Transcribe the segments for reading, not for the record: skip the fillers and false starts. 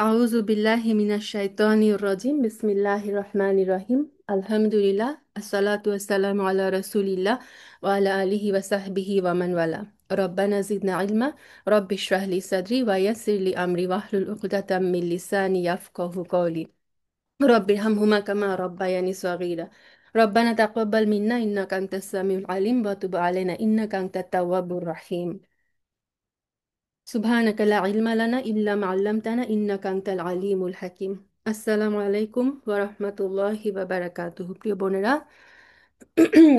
আউযু বিল্লাহি মিনাশ শাইতানির রাজিম বিসমিল্লাহির রহমানির রহিম আলহামদুলিল্লাহ আসসালাতু ওয়াসসালামু আলা রাসূলিল্লাহ ওয়া আলা আলিহি ওয়া সাহবিহি ওয়া মান ওয়ালা রব্বানা জিদনা ইলমা রব্বি ইশরাহ লি সাদরি ওয়া ইয়াসসির লি আমরি ওয়াহলুল উকদাতাম মিন লিসানি ইয়াফকাহু কওলি রব্বিরহামহুমা কামা রাব্বায়ানি সগীরা রব্বানা তাকাব্বাল মিন্না ইন্নাকা আনতাস সামিউল আলিম ওয়া তুব আলাইনা ইন্নাকা আনতাত তাওয়াবুর রাহিম সুবহানাকা লা ইলমা লানা ইল্লা মা আল্লামতানা ইন্নাকা আনতাল আলিমুল হাকিম। আসসালামু আলাইকুম ওয়া রাহমাতুল্লাহি ওয়া বারাকাতুহু। প্রিয় বোনেরা,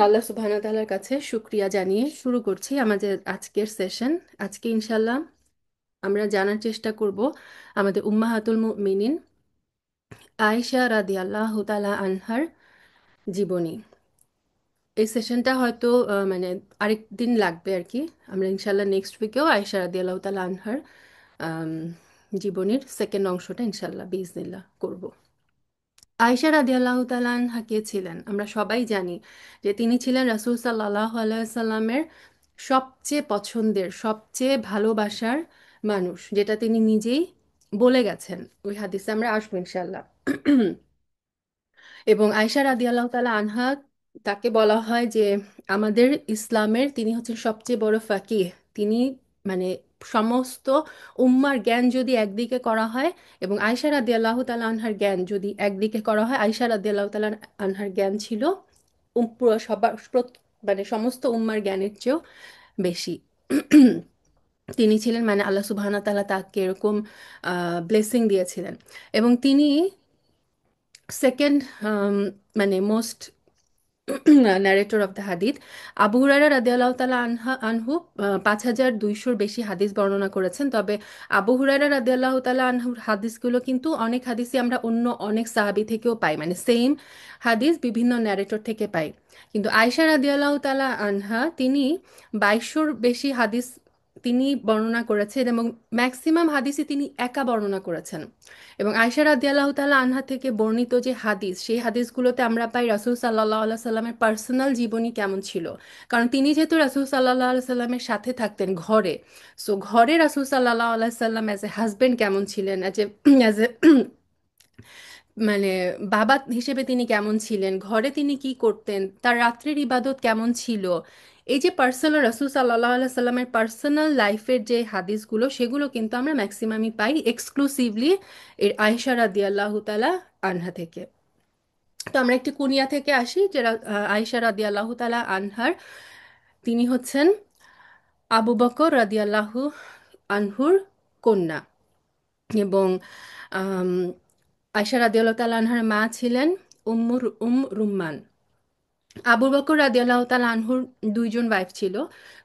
আল্লাহ সুবহানাহু ওয়া তাআলার কাছে শুকরিয়া জানিয়ে শুরু করছি আমাদের আজকের সেশন। আজকে ইনশাআল্লাহ আমরা জানার চেষ্টা করব আমাদের উম্মাহাতুল মুমিনিন আয়েশা রাদিয়াল্লাহু তাআলা আনহার জীবনী। এই সেশনটা হয়তো মানে আরেক দিন লাগবে আর কি। আমরা ইনশাআল্লাহ নেক্সট উইকেও আয়েশা রাদিয়াল্লাহু তাআলা আনহার আম, জীবনীর সেকেন্ড অংশটা ইনশাল্লাহ বিজনিল্লাহ করব। আয়েশা রাদিয়াল্লাহু তাআলা আনহা কে ছিলেন? আমরা সবাই জানি যে তিনি ছিলেন রাসূল সাল্লাল্লাহু আলাইহি সাল্লামের সবচেয়ে পছন্দের, সবচেয়ে ভালোবাসার মানুষ, যেটা তিনি নিজেই বলে গেছেন। ওই হাদিসে আমরা আসবো ইনশাল্লাহ। এবং আয়েশা রাদিয়াল্লাহু তাআলা আনহা, তাকে বলা হয় যে আমাদের ইসলামের তিনি হচ্ছেন সবচেয়ে বড় ফাকিহ। তিনি মানে সমস্ত উম্মার জ্ঞান যদি একদিকে করা হয় এবং আয়েশা রাদিয়াল্লাহু তাআলা আনহার জ্ঞান যদি একদিকে করা হয়, আয়েশা রাদিয়াল্লাহু তাআলা আনহার জ্ঞান ছিল পুরো সবার মানে সমস্ত উম্মার জ্ঞানের চেয়েও বেশি। তিনি ছিলেন মানে আল্লাহ সুবহানাহু ওয়া তাআলা তাকে এরকম ব্লেসিং দিয়েছিলেন। এবং তিনি সেকেন্ড মানে মোস্ট ন্যারেটর অফ দ্য হাদিস। আবু হুরায়রা রাদিয়াল্লাহু তাআলা আনহু 5200-র বেশি হাদিস বর্ণনা করেছেন। তবে আবু হুরায়রা রাদিয়াল্লাহু তাআলা আনহুর হাদিসগুলো কিন্তু অনেক হাদিসই আমরা অন্য অনেক সাহাবী থেকেও পাই, মানে সেম হাদিস বিভিন্ন ন্যারেটর থেকে পাই। কিন্তু আয়েশা রাদিয়াল্লাহু তাআলা আনহা তিনি 2200-র বেশি হাদিস তিনি বর্ণনা করেছেন এবং ম্যাক্সিমাম হাদিসই তিনি একা বর্ণনা করেছেন। এবং আয়েশা রাদিয়াল্লাহু তাআলা আনহা থেকে বর্ণিত যে হাদিস, সেই হাদিসগুলোতে আমরা পাই রাসূল সাল্লাল্লাহু আলাইহি সাল্লামের পার্সোনাল জীবনী কেমন ছিল। কারণ তিনি যেহেতু রাসূল সাল্লাল্লাহু আলাইহি সাল্লামের সাথে থাকতেন ঘরে, সো ঘরে রাসূল সাল্লাল্লাহু আলাইহি সাল্লাম অ্যাজ এ হাজবেন্ড কেমন ছিলেন, অ্যাজ এ মানে বাবা হিসেবে তিনি কেমন ছিলেন, ঘরে তিনি কি করতেন, তার রাত্রির ইবাদত কেমন ছিল, এই যে পার্সোনাল রাসূল সাল্লাল্লাহু আলাইহি সাল্লামের পার্সোনাল লাইফের যে হাদিসগুলো, সেগুলো কিন্তু আমরা ম্যাক্সিমামই পাই এক্সক্লুসিভলি এর আয়েশা রাদিয়াল্লাহু তাআলা আনহা থেকে। তো আমরা একটি কুনিয়া থেকে আসি যে আয়েশা রাদিয়াল্লাহু তাআলা আনহার, তিনি হচ্ছেন আবু বকর রাদিয়াল্লাহু আনহুর কন্যা। এবং আম, আয়েশা রাদিয়াল্লাহু তাআলা আনহার মা ছিলেন রুম্মান। আবু বকর রাদিয়াল্লাহু তাআলা আনহুর দুইজন ওয়াইফ ছিল,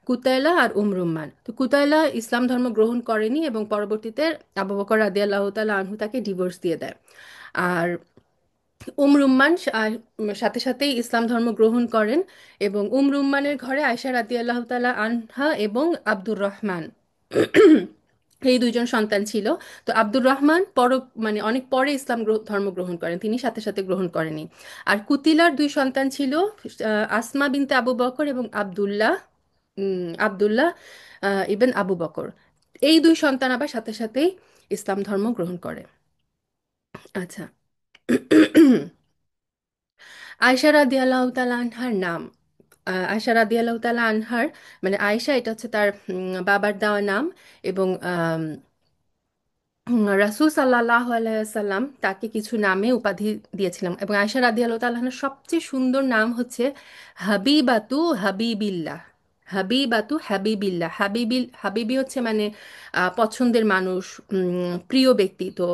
কুতাইলা আর রুম্মান। তো কুতাইলা ইসলাম ধর্ম গ্রহণ করেনি এবং পরবর্তীতে আবু বকর রাদিয়াল্লাহু তাআলা আনহু তাকে ডিভোর্স দিয়ে দেয়। আর রুম্মান সাথে সাথেই ইসলাম ধর্ম গ্রহণ করেন এবং রুম্মানের ঘরে আয়েশা রাদিয়াল্লাহু তাআলা আনহা এবং আব্দুর রহমান এই দুইজন সন্তান ছিল। তো আব্দুর রহমান মানে অনেক পরে ইসলাম ধর্ম গ্রহণ করেন, তিনি সাথে সাথে গ্রহণ করেনি। আর কুতিলার দুই সন্তান ছিল, আসমা বিনতে আবু বকর এবং আব্দুল্লাহ ইবেন আবু বকর। এই দুই সন্তান আবার সাথে সাথেই ইসলাম ধর্ম গ্রহণ করে। আচ্ছা, আয়েশা রাদিয়াল্লাহু তাআলা আনহার নাম, আয়েশা রাদিয়াল্লাহু তাআলা আনহার মানে আয়েশা, এটা হচ্ছে তার বাবার দেওয়া নাম। এবং রাসূল সাল্লাল্লাহু আলাইহি সাল্লাম তাকে কিছু নামে উপাধি দিয়েছিলেন এবং আয়েশা রাদিয়াল্লাহু তাআলা আনহার সবচেয়ে সুন্দর নাম হচ্ছে হাবিবাতু হাবিবিল্লাহ। হাবিবাতু হাবিবিল্লাহ, হাবিবি হচ্ছে মানে পছন্দের মানুষ, প্রিয় ব্যক্তি। তো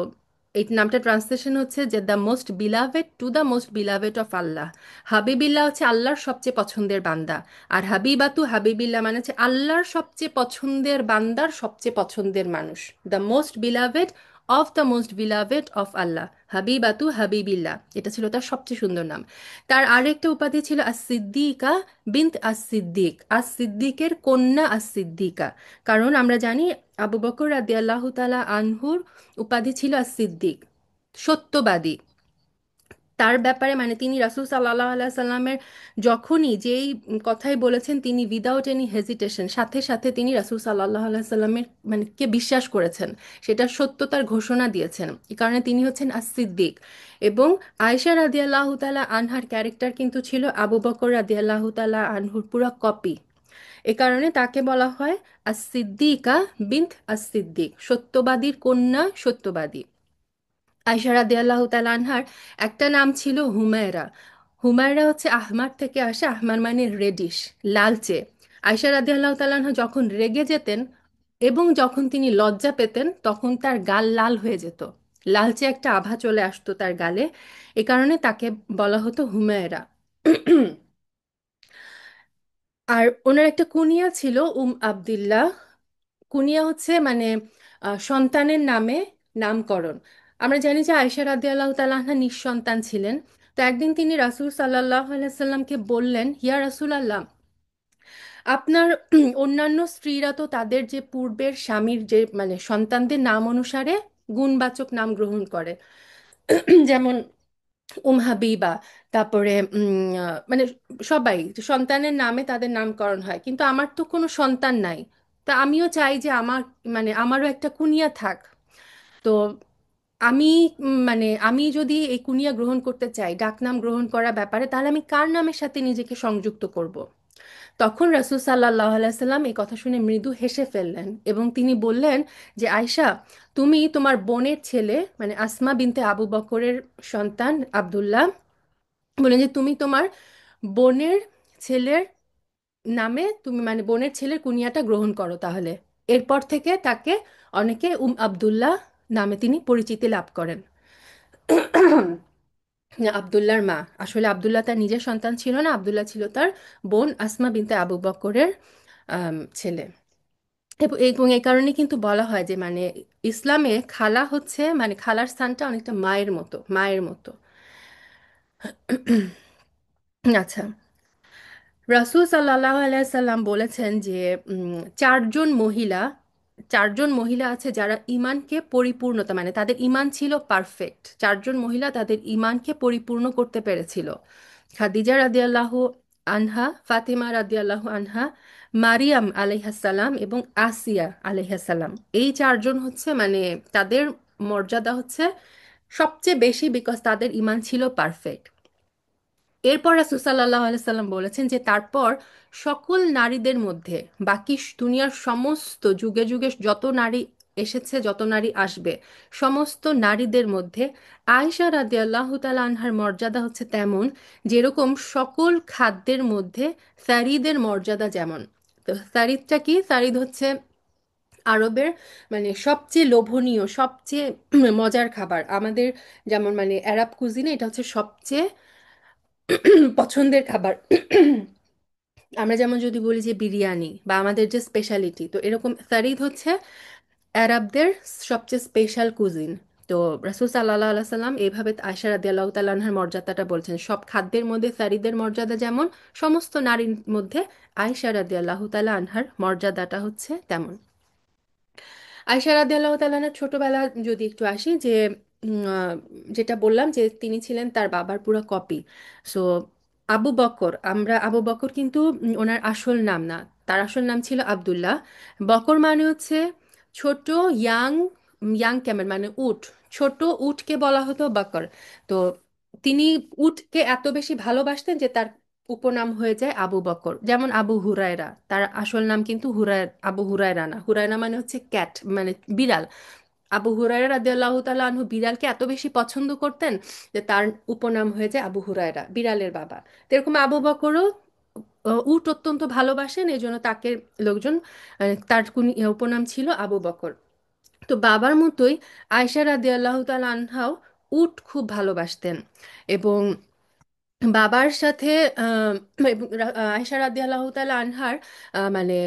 এই নামটা ট্রান্সলেশন হচ্ছে যে the most beloved to the most beloved of Allah. হাবিবিল্লাহ হচ্ছে আল্লাহর সবচেয়ে পছন্দের বান্দা, আর হাবিবাতু হাবিবিল্লাহ মানে হচ্ছে আল্লাহর সবচেয়ে পছন্দের বান্দার সবচেয়ে পছন্দের মানুষ, the most beloved of the most beloved of Allah. হাবিবাতু হাবিবিল্লাহ, এটা ছিল তার সবচেয়ে সুন্দর নাম। তার আরেকটা উপাধি ছিল আস সিদ্দিকা বিনত আস সিদ্দিক, আস সিদ্দিকের কন্যা আস সিদ্দিকা। কারণ আমরা জানি আবু বকর রাদিয়াল্লাহু তাআলা আনহুর উপাধি ছিল আস সিদ্দিক, সত্যবাদী। তার ব্যাপারে মানে তিনি রাসূল সাল্লাল্লাহু আলাইহি সাল্লামের যখনই যেই কথাই বলেছেন তিনি উইদাউট এনি হেজিটেশন সাথে সাথে তিনি রাসূল সাল্লাল্লাহু আলাইহি সাল্লামের মানে কে বিশ্বাস করেছেন, সেটার সত্যতার ঘোষণা দিয়েছেন। এই কারণে তিনি হচ্ছেন আস-সিদ্দিক। এবং আয়েশা রাদিয়াল্লাহু তাআলা আনহার ক্যারেক্টার কিন্তু ছিল আবু বকর রাদিয়াল্লাহু তাআলা আনহুর পুরো কপি। এ কারণে তাকে বলা হয় আস-সিদ্দিকা বিনত আস-সিদ্দিক, সত্যবাদীর কন্যা, সত্যবাদী। আয়শা রাদিয়াল্লাহু তাআলা আনহার একটা নাম ছিল হুমায়রা। হুমায়রা হচ্ছে আহমার থেকে আসে, আহমার মানে রেডিশ, লালচে। আয়শা রাদিয়াল্লাহু তাআলা আনহা যখন রেগে যেতেন এবং যখন তিনি লজ্জা পেতেন তখন তার গাল লাল হয়ে যেত, লালচে একটা আভা চলে আসতো তার গালে। এ কারণে তাকে বলা হতো হুমায়রা। আর ওনার একটা কুনিয়া ছিল আবদুল্লাহ। কুনিয়া হচ্ছে মানে সন্তানের নামে নামকরণ। আমরা জানি যে আয়েশা রাদিয়াল্লাহু তাআলা আনহা নিঃসন্তান ছিলেন। তো একদিন তিনি রাসূল সাল্লাল্লাহু আলাইহি সাল্লামকে বললেন, ইয়া রাসূল আল্লাহ, আপনার অন্যান্য স্ত্রীরা তো তাদের যে পূর্বের স্বামীর যে মানে সন্তানদের নাম অনুসারে গুণবাচক নাম গ্রহণ করে, যেমন হাবিবা, তারপরে মানে সবাই সন্তানের নামে তাদের নামকরণ হয়, কিন্তু আমার তো কোনো সন্তান নাই। তা আমিও চাই যে আমার মানে আমারও একটা কুনিয়া থাক। তো আমি মানে আমি যদি এই কুনিয়া গ্রহণ করতে চাই, ডাকনাম গ্রহণ করার ব্যাপারে, তাহলে আমি কার নামের সাথে নিজেকে সংযুক্ত করব? তখন রাসূল সাল্লাল্লাহু আলাইহি সাল্লাম এই কথা শুনে মৃদু হেসে ফেললেন এবং তিনি বললেন যে আয়শা, তুমি তোমার বোনের ছেলে মানে আসমা বিনতে আবু বকরের সন্তান আব্দুল্লাহ, বলেন যে তুমি তোমার বোনের ছেলের নামে তুমি মানে বোনের ছেলের কুনিয়াটা গ্রহণ করো তাহলে। এরপর থেকে তাকে অনেকে আব্দুল্লাহ নামে তিনি পরিচিতি লাভ করেন। আব্দুল্লাহর মা, আসলে আব্দুল্লাহ তার নিজের সন্তান ছিল না, আব্দুল্লাহ ছিল তার বোন আসমা বিনতে আবু বকরের ছেলে। এবং এই কারণে কিন্তু বলা হয় যে মানে ইসলামে খালা হচ্ছে মানে খালার স্থানটা অনেকটা মায়ের মতো, মায়ের মতো। আচ্ছা, রাসূল সাল্লাল্লাহু আলাইহি সাল্লাম বলেছেন যে চারজন মহিলা, চারজন মহিলা আছে যারা ইমানকে পরিপূর্ণতা মানে তাদের ইমান ছিল পারফেক্ট, চারজন মহিলা তাদের ইমানকে পরিপূর্ণ করতে পেরেছিল। খাদিজা রাদিয়াল্লাহু আনহা, ফাতিমা রাদিয়াল্লাহু আনহা, মারিয়াম আলাইহাসসালাম এবং আসিয়া আলাইহাসসালাম। এই চারজন হচ্ছে মানে তাদের মর্যাদা হচ্ছে সবচেয়ে বেশি, বিকজ তাদের ইমান ছিল পারফেক্ট। এরপর রাসূল সাল্লাল্লাহু আলাইহি সাল্লাম বলেছেন যে তারপর সকল নারীদের মধ্যে, বাকি দুনিয়ার সমস্ত যুগে যুগে যত নারী এসেছে, যত নারী আসবে, সমস্ত নারীদের মধ্যে আয়েশা রাদিয়াল্লাহু তাআলা আনহার মর্যাদা হচ্ছে তেমন, যেরকম সকল খাদ্যের মধ্যে সারিদের মর্যাদা যেমন। তো সারিদটা কি? সারিদ হচ্ছে আরবের মানে সবচেয়ে লোভনীয়, সবচেয়ে মজার খাবার। আমাদের যেমন মানে অ্যারাব কুজিনে এটা হচ্ছে সবচেয়ে পছন্দের খাবার। আমরা যেমন যদি বলি যে বিরিয়ানি বা আমাদের যে স্পেশালিটি, তো এরকম সারিদ হচ্ছে আরবদের সবচেয়ে স্পেশাল কুজিন। তো রাসূল সাল্লাল্লাহু আলাইহি সাল্লাম এইভাবে আয়েশা রাদিয়াল্লাহু তাআলা আনহার মর্যাদাটা বলছেন, সব খাদ্যের মধ্যে সারিদের মর্যাদা যেমন, সমস্ত নারীর মধ্যে আয়েশা রাদিয়াল্লাহু তাআলা আনহার মর্যাদাটা হচ্ছে তেমন। আয়েশা রাদিয়াল্লাহু তাআলা আনহার ছোটবেলা যদি একটু আসি, যে যেটা বললাম যে তিনি ছিলেন তার বাবার পুরো কপি। সো আবু বকর, আমরা আবু বকর কিন্তু ওনার আসল নাম না, তার আসল নাম ছিল আব্দুল্লাহ। বকর মানে হচ্ছে ছোট, ইয়াং, ইয়াং ক্যামেল মানে উট, ছোট উটকে বলা হতো বকর। তো তিনি উটকে এত বেশি ভালোবাসতেন যে তার উপনাম হয়ে যায় আবু বকর। যেমন আবু হুরায়রা, তার আসল নাম কিন্তু আবু হুরায়রা না, হুরায়রা মানে হচ্ছে ক্যাট মানে বিড়াল। আবু হুরায়রা রাদিয়াল্লাহু তাআলা আনহু বিড়ালকে এত বেশি পছন্দ করতেন যে তার উপনাম হয়ে যায় আবু হুরায়রা, বিড়ালের বাবা। তো এরকম আবু বকরও উট অত্যন্ত ভালোবাসেন, এই জন্য তাকে লোকজন তার উপনাম ছিল আবু বকর। তো বাবার মতোই আয়েশা রাদিয়াল্লাহু তাআলা আনহাও উট খুব ভালোবাসতেন। এবং বাবার সাথে আহ, এবং আয়েশা রাদিয়াল্লাহু তাআলা আনহার মানে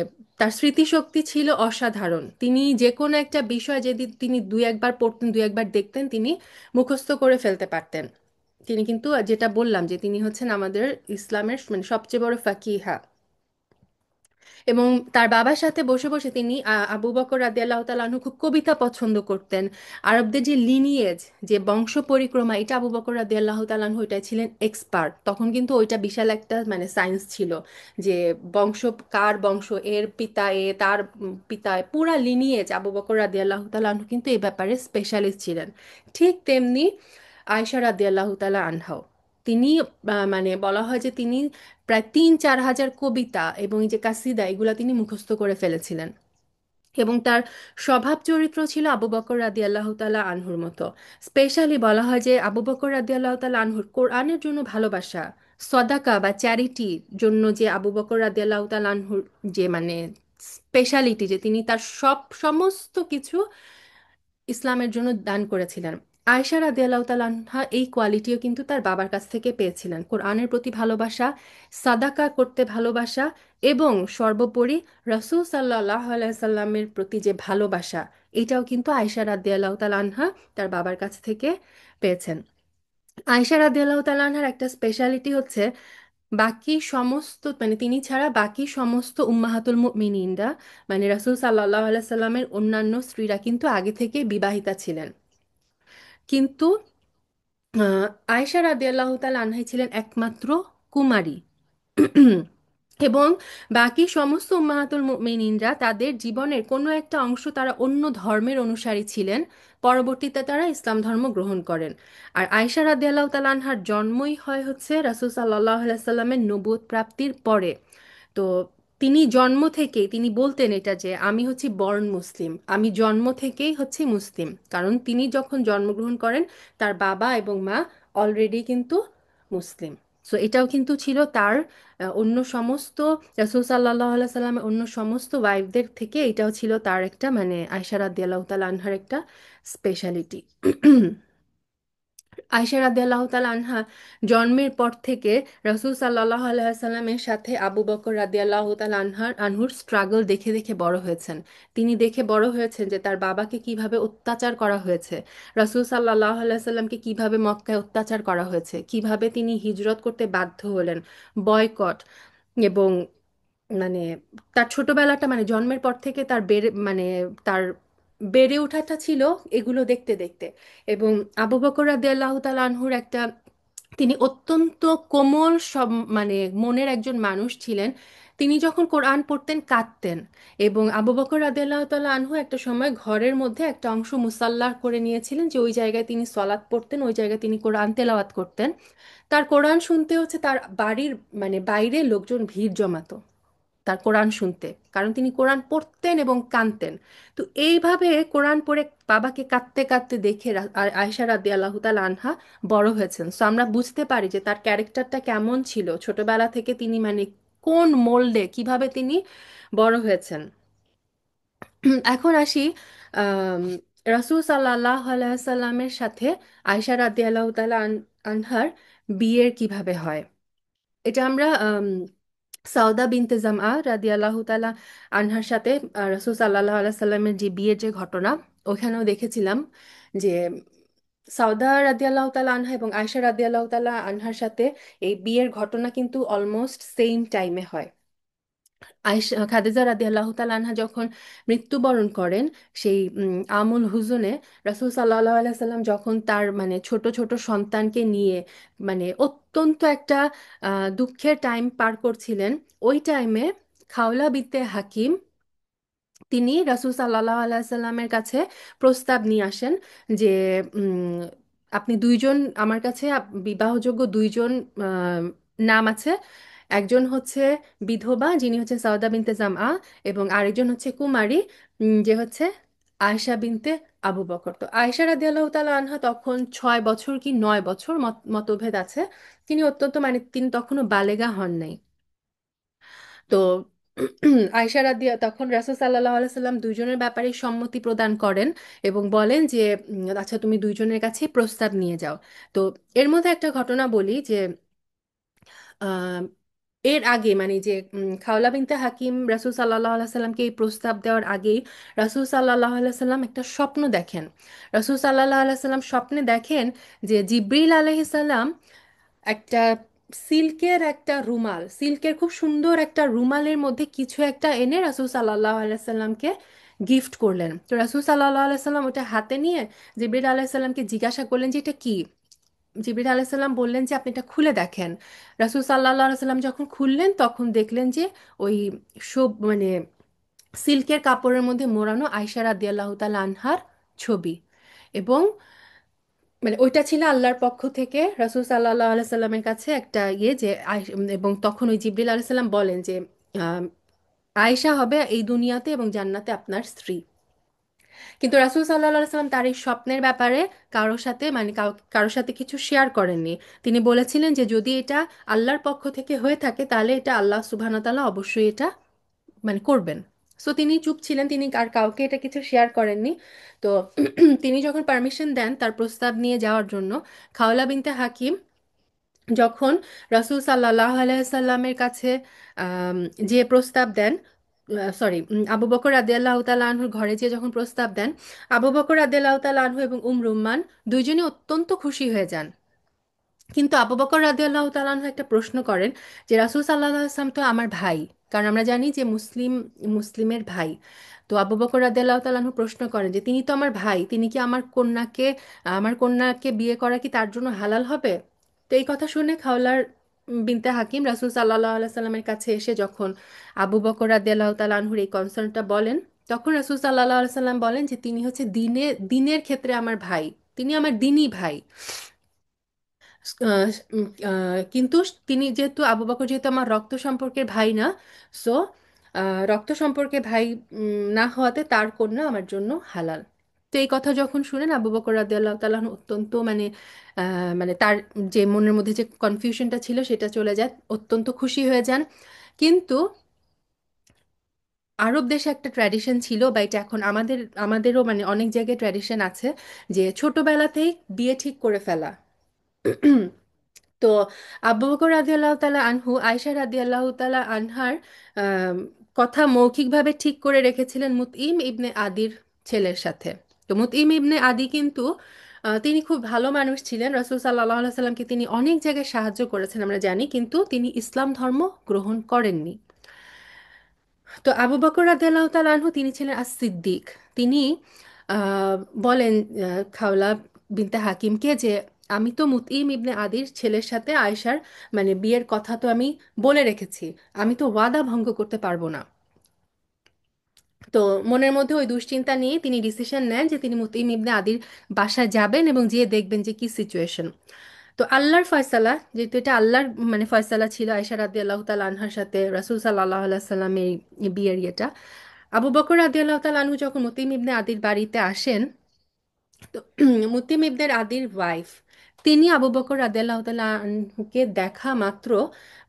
তার স্মৃতিশক্তি ছিল অসাধারণ। তিনি যে কোনো একটা বিষয় যদি তিনি দুই একবার পড়তেন, দুই একবার দেখতেন, তিনি মুখস্থ করে ফেলতে পারতেন। তিনি কিন্তু যেটা বললাম যে তিনি হচ্ছেন আমাদের ইসলামের মানে সবচেয়ে বড় ফাকিহা। এবং তার বাবার সাথে বসে বসে তিনি আবু বকর রাদিয়াল্লাহু তাআলা আনহু খুব কবিতা পছন্দ করতেন। আরবদের যে লিনিয়েজ, যে বংশ পরিক্রমা, এটা আবু বকর রাদিয়াল্লাহু তাআলা আনহু এটা ছিলেন এক্সপার্ট। তখন কিন্তু ওইটা বিশাল একটা মানে সায়েন্স ছিল, যে বংশ, কার বংশ, এর পিতা এ, তার পিতা এ, পুরা লিনিয়েজ আবু বকর রাদিয়াল্লাহু তাআলা আনহু কিন্তু এই ব্যাপারে স্পেশালিস্ট ছিলেন। ঠিক তেমনি আয়েশা রাদিয়াল্লাহু তাআলা আনহাও, তিনি মানে বলা হয় যে তিনি প্রায় 3-4 হাজার কবিতা এবং এই যে কাসিদা এগুলা তিনি মুখস্থ করে ফেলেছিলেন। এবং তার স্বভাব চরিত্র ছিল আবু বকর রাদিয়াল্লাহু তাআলা আনহুর মতো। স্পেশালি বলা হয় যে আবু বকর রাদিয়াল্লাহু তাআলা আনহুর কোরআনের জন্য ভালোবাসা, সদাকা বা চ্যারিটির জন্য যে আবু বকর রাদিয়াল্লাহু তাআলা আনহুর যে মানে স্পেশালিটি, যে তিনি তার সমস্ত কিছু ইসলামের জন্য দান করেছিলেন। আয়েশা রাদিয়াল্লাহু তাআলা আনহা এই কোয়ালিটিও কিন্তু তার বাবার কাছ থেকে পেয়েছিলেন, কোরআনের প্রতি ভালোবাসা, সাদাকা করতে ভালোবাসা, এবং সর্বোপরি রাসূল সাল্লাল্লাহু আলাইহি সাল্লামের প্রতি যে ভালোবাসা, এটাও কিন্তু আয়েশা রাদিয়াল্লাহু তাআলা আনহা তার বাবার কাছ থেকে পেয়েছেন। আয়েশা রাদিয়াল্লাহু তাআলা আনহার একটা স্পেশালিটি হচ্ছে, বাকি সমস্ত মানে তিনি ছাড়া বাকি সমস্ত উম্মাহাতুল মুমিনিনরা, মানে রাসূল সাল্লাল্লাহু আলাইহি সাল্লামের অন্যান্য স্ত্রীরা কিন্তু আগে থেকে বিবাহিতা ছিলেন। কিন্তু আয়েশা রাদিয়াল্লাহু তাআলা আনহা ছিলেন একমাত্র কুমারী। এবং বাকি সমস্ত উম্মাহাতুল মুমিনিনরা তাদের জীবনের কোনো একটা অংশ তারা অন্য ধর্মের অনুসারী ছিলেন, পরবর্তীতে তারা ইসলাম ধর্ম গ্রহণ করেন। আর আয়েশা রাদিয়াল্লাহু তাআলা আনহার জন্মই হয় হচ্ছে রাসূল সাল্লাল্লাহু আলাইহি সাল্লামের নবুয়ত প্রাপ্তির পরে। তো তিনি জন্ম থেকেই তিনি বলতেন এটা যে আমি হচ্ছি বর্ন মুসলিম, আমি জন্ম থেকেই হচ্ছে মুসলিম, কারণ তিনি যখন জন্মগ্রহণ করেন তার বাবা এবং মা অলরেডি কিন্তু মুসলিম। সো এটাও কিন্তু ছিল তার অন্য সমস্ত রাসূল সাল্লাল্লাহু আলাইহি সাল্লামের অন্য সমস্ত ওয়াইফদের থেকে এটাও ছিল তার একটা মানে আয়েশা রাদিয়াল্লাহু তাআলা আনহার একটা স্পেশালিটি। আয়েশা রাদিয়াল্লাহু তাআলা আনহা জন্মের পর থেকে রাসূল সাল্লাল্লাহু আলাইহি সাল্লামের সাথে আবু বকর রাদিয়াল্লাহু তাআলা আনহুর স্ট্রাগল দেখে দেখে বড় হয়েছেন। তিনি দেখে বড় হয়েছেন যে তার বাবাকে কিভাবে অত্যাচার করা হয়েছে, রাসূল সাল্লাল্লাহু আলাইহি সাল্লামকে কিভাবে মক্কায় অত্যাচার করা হয়েছে, কিভাবে তিনি হিজরত করতে বাধ্য হলেন, বয়কট, এবং মানে তার ছোটবেলাটা মানে জন্মের পর থেকে তার তার বেড়ে ওঠাটা ছিল এগুলো দেখতে দেখতে। এবং আবু বকর রাদিয়াল্লাহু তাআলা আনহুর একটা, তিনি অত্যন্ত কোমল সব মানে মনের একজন মানুষ ছিলেন। তিনি যখন কোরআন পড়তেন কাঁদতেন। এবং আবু বকর রাদিয়াল্লাহু তাআলা আনহু একটা সময় ঘরের মধ্যে একটা অংশ মুসাল্লা করে নিয়েছিলেন, যে ওই জায়গায় তিনি সলাৎ পড়তেন, ওই জায়গায় তিনি কোরআন তেলাওয়াত করতেন। তার কোরআন শুনতে হচ্ছে তার বাড়ির মানে বাইরে লোকজন ভিড় জমাতো তার কোরআন শুনতে, কারণ তিনি কোরআন পড়তেন এবং কাঁদতেন। তো এইভাবে কোরআন পড়ে বাবাকে কাঁদতে কাঁদতে দেখে আয়েশা রাদিয়াল্লাহু তাআলা আনহা বড় হয়েছেন। সো আমরা বুঝতে পারি যে তার ক্যারেক্টারটা কেমন ছিল ছোটবেলা থেকে, তিনি মানে কোন মোল্ডে কিভাবে তিনি বড় হয়েছেন। এখন আসি আম, রাসূল সাল্লাল্লাহু আলাইহি সাল্লামের সাথে আয়েশা রাদিয়াল্লাহু তাআলা আনহার বিয়ের কিভাবে হয়। এটা আমরা সাউদা বিনতে জামআ রাদিয়াল্লাহু তাআলা আনহার সাথে রাসূল সাল্লাল্লাহু আলাইহি সাল্লামের যে বিয়ের যে ঘটনা, ওখানেও দেখেছিলাম যে সাউদা রাদিয়াল্লাহু তাআলা আনহা এবং আয়েশা রাদিয়াল্লাহু তাআলা আনহার সাথে এই বিয়ের ঘটনা কিন্তু অলমোস্ট সেম টাইমে হয়। আয়েশা খাদিজা রাদিয়াল্লাহু তাআলা আনহা যখন মৃত্যুবরণ করেন, সেই আমুল হুজুনে রাসূল সাল্লাল্লাহু আলাইহি সাল্লাম যখন তার মানে ছোট ছোট সন্তানকে নিয়ে মানে অত্যন্ত একটা দুঃখের টাইম পার করছিলেন, ওই টাইমে খাওলা বিনতে হাকিম তিনি রাসূল সাল্লাল্লাহু আলাইহি সাল্লামের কাছে প্রস্তাব নিয়ে আসেন যে উম, আপনি দুইজন আমার কাছে বিবাহযোগ্য দুইজন আহ, নাম আছে। একজন হচ্ছে বিধবা, যিনি হচ্ছে সাউদা বিনতে জামআ, এবং আরেকজন হচ্ছে কুমারী, যে হচ্ছে আয়েশা বিনতে আবু বকর। তো আয়েশা রাদিয়াল্লাহু তাআলা আনহা তখন 6 বছর কি 9 বছর মতভেদ আছে, তিনি অত্যন্ত মানে তিনি তখনও বালেগা হন নাই। তো আয়েশা রাদিয়া তখন রাসূল সাল্লাল্লাহু আলাইহি সাল্লাম দুইজনের ব্যাপারে সম্মতি প্রদান করেন এবং বলেন যে আচ্ছা তুমি দুইজনের কাছে প্রস্তাব নিয়ে যাও। তো এর মধ্যে একটা ঘটনা বলি যে আহ, এর আগে মানে যে খাওলা বিনতে হাকিম রাসূল সাল্লাল্লাহু আলাইহি সাল্লামকে এই প্রস্তাব দেওয়ার আগেই রাসূল সাল্লাল্লাহু আলাইহি সাল্লাম একটা স্বপ্ন দেখেন। রাসূল সাল্লাল্লাহু আলাইহি সাল্লাম স্বপ্নে দেখেন যে জিব্রিল আলাইহিস সালাম একটা সিল্কের একটা রুমাল, সিল্কের খুব সুন্দর একটা রুমালের মধ্যে কিছু একটা এনে রাসূল সাল্লাহ আলাইসাল্লামকে গিফট করলেন। তো রাসূল সাল্লাহ আলাইসাল্লাম ওটা হাতে নিয়ে জিবরিল আলাইসাল্লামকে জিজ্ঞাসা করলেন যে এটা কি। জিবরিল আলাইসাল্লাম বললেন যে আপনি এটা খুলে দেখেন। রাসূল সাল্লাহ আলাইসাল্লাম যখন খুললেন তখন দেখলেন যে ওই সব মানে সিল্কের কাপড়ের মধ্যে মোড়ানো আয়সা রাদিয়াল্লাহু তাআলা আনহার ছবি। এবং মানে ওইটা ছিল আল্লাহর পক্ষ থেকে রাসূল সাল্লাল্লাহু আলাইহি সাল্লামের কাছে একটা ইয়ে যে এবং তখন ওই জিবরিল আলাইহিস সালাম বলেন যে আম, আয়েশা হবে এই দুনিয়াতে এবং জান্নাতে আপনার স্ত্রী। কিন্তু রাসূল সাল্লাল্লাহু আলাইহি সাল্লাম তার এই স্বপ্নের ব্যাপারে কারোর সাথে মানে কারোর সাথে কিছু শেয়ার করেননি। তিনি বলেছিলেন যে যদি এটা আল্লাহর পক্ষ থেকে হয়ে থাকে তাহলে এটা আল্লাহ সুবহানাহু ওয়া তাআলা অবশ্যই এটা মানে করবেন। সো তিনি চুপ ছিলেন, তিনি আর কাউকে এটা কিছু শেয়ার করেননি। তো তিনি যখন পারমিশন দেন তার প্রস্তাব নিয়ে যাওয়ার জন্য, খাওলা বিনতে হাকিম যখন রাসূল সাল্লাল্লাহু আলাইহি সাল্লামের কাছে আম, যে প্রস্তাব দেন, সরি, আবু বকর রাদিয়াল্লাহু তাআলা আনহুর ঘরে যে যখন প্রস্তাব দেন, আবু বকর রাদিয়াল্লাহু তাআলা আনহু এবং রুম্মান দুইজনই অত্যন্ত খুশি হয়ে যান। কিন্তু আবু বকর রাদিয়াল্লাহু তাআলা আনহু একটা প্রশ্ন করেন যে রাসূল সাল্লাল্লাহু আলাইহি ওয়াসাল্লাম তো আমার ভাই, কারণ আমরা জানি যে মুসলিমের ভাই। তো আবু বকর রাদিয়াল্লাহু তাআলা আনহু প্রশ্ন করেন যে তিনি তো আমার ভাই, তিনি কি আমার কন্যাকে বিয়ে করা কি তার জন্য হালাল হবে? তো এই কথা শুনে খাওলার বিনতে হাকিম রাসূল সাল্লাল্লাহু আলাইহি সাল্লামের কাছে এসে যখন আবু বকর রাদিয়াল্লাহু তাআলা আনহুর এই কনসার্নটা বলেন, তখন রাসূল সাল্লাল্লাহু আলাইহি সাল্লাম বলেন যে তিনি হচ্ছে দিনের ক্ষেত্রে আমার ভাই, তিনি আমার দিনই ভাই। কিন্তু তিনি যেহেতু আবু বকর যেহেতু আমার রক্ত সম্পর্কের ভাই না, সো রক্ত সম্পর্কে ভাই না হওয়াতে তার কন্যা আমার জন্য হালাল। তো এই কথা যখন শুনেন আবু বকর রাদিয়াল্লাহু তাআলা আনহু অত্যন্ত মানে তার যে মনের মধ্যে যে কনফিউশনটা ছিল সেটা চলে যায়, অত্যন্ত খুশি হয়ে যান। কিন্তু আরব দেশে একটা ট্র্যাডিশন ছিল, বা এটা এখন আমাদেরও মানে অনেক জায়গায় ট্র্যাডিশন আছে, যে ছোটবেলাতেই বিয়ে ঠিক করে ফেলা। তো আবু বকর রাদিয়াল্লাহু তাআলা আনহু আয়েশা রাদিয়াল্লাহু তাআলা আনহার আম, কথা মৌখিকভাবে ঠিক করে রেখেছিলেন মুতইম ইবনে আদির ছেলের সাথে। তো মুতইম ইবনে আদি কিন্তু তিনি খুব ভালো মানুষ ছিলেন, রাসূল সাল্লাল্লাহু আলাইহি সাল্লামকে তিনি অনেক জায়গায় সাহায্য করেছেন আমরা জানি, কিন্তু তিনি ইসলাম ধর্ম গ্রহণ করেননি। তো আবু বকর রাদিয়াল্লাহু তাআলা আনহু তিনি ছিলেন সিদ্দিক। তিনি আহ, বলেন খাওলা বিনতে হাকিমকে যে আমি তো মুতইম ইবনে আদির ছেলের সাথে আয়েশার মানে বিয়ের কথা তো আমি বলে রেখেছি, আমি তো ওয়াদা ভঙ্গ করতে পারবো না। তো মনের মধ্যে ওই দুশ্চিন্তা নিয়ে তিনি ডিসিশন নেন যে তিনি মুতইম ইবনে আদির বাসায় যাবেন এবং যেয়ে দেখবেন যে কি সিচুয়েশন। তো আল্লাহর ফয়সালা, যেহেতু এটা আল্লাহর মানে ফয়সালা ছিল আয়েশা রাদিয়াল্লাহু তাআলা আনহার সাথে রাসূল সাল্লাল্লাহু আলাইহি সাল্লামের এই বিয়ের ইয়েটা, আবু বকর রাদিয়াল্লাহু তাআলা আনহু যখন মুতিম ইবনে আদির বাড়িতে আসেন, তো মুতিম ইবনে আদির ওয়াইফ তিনি আবু বকর রাদিয়াল্লাহু তাআলা আনহুকে দেখা মাত্র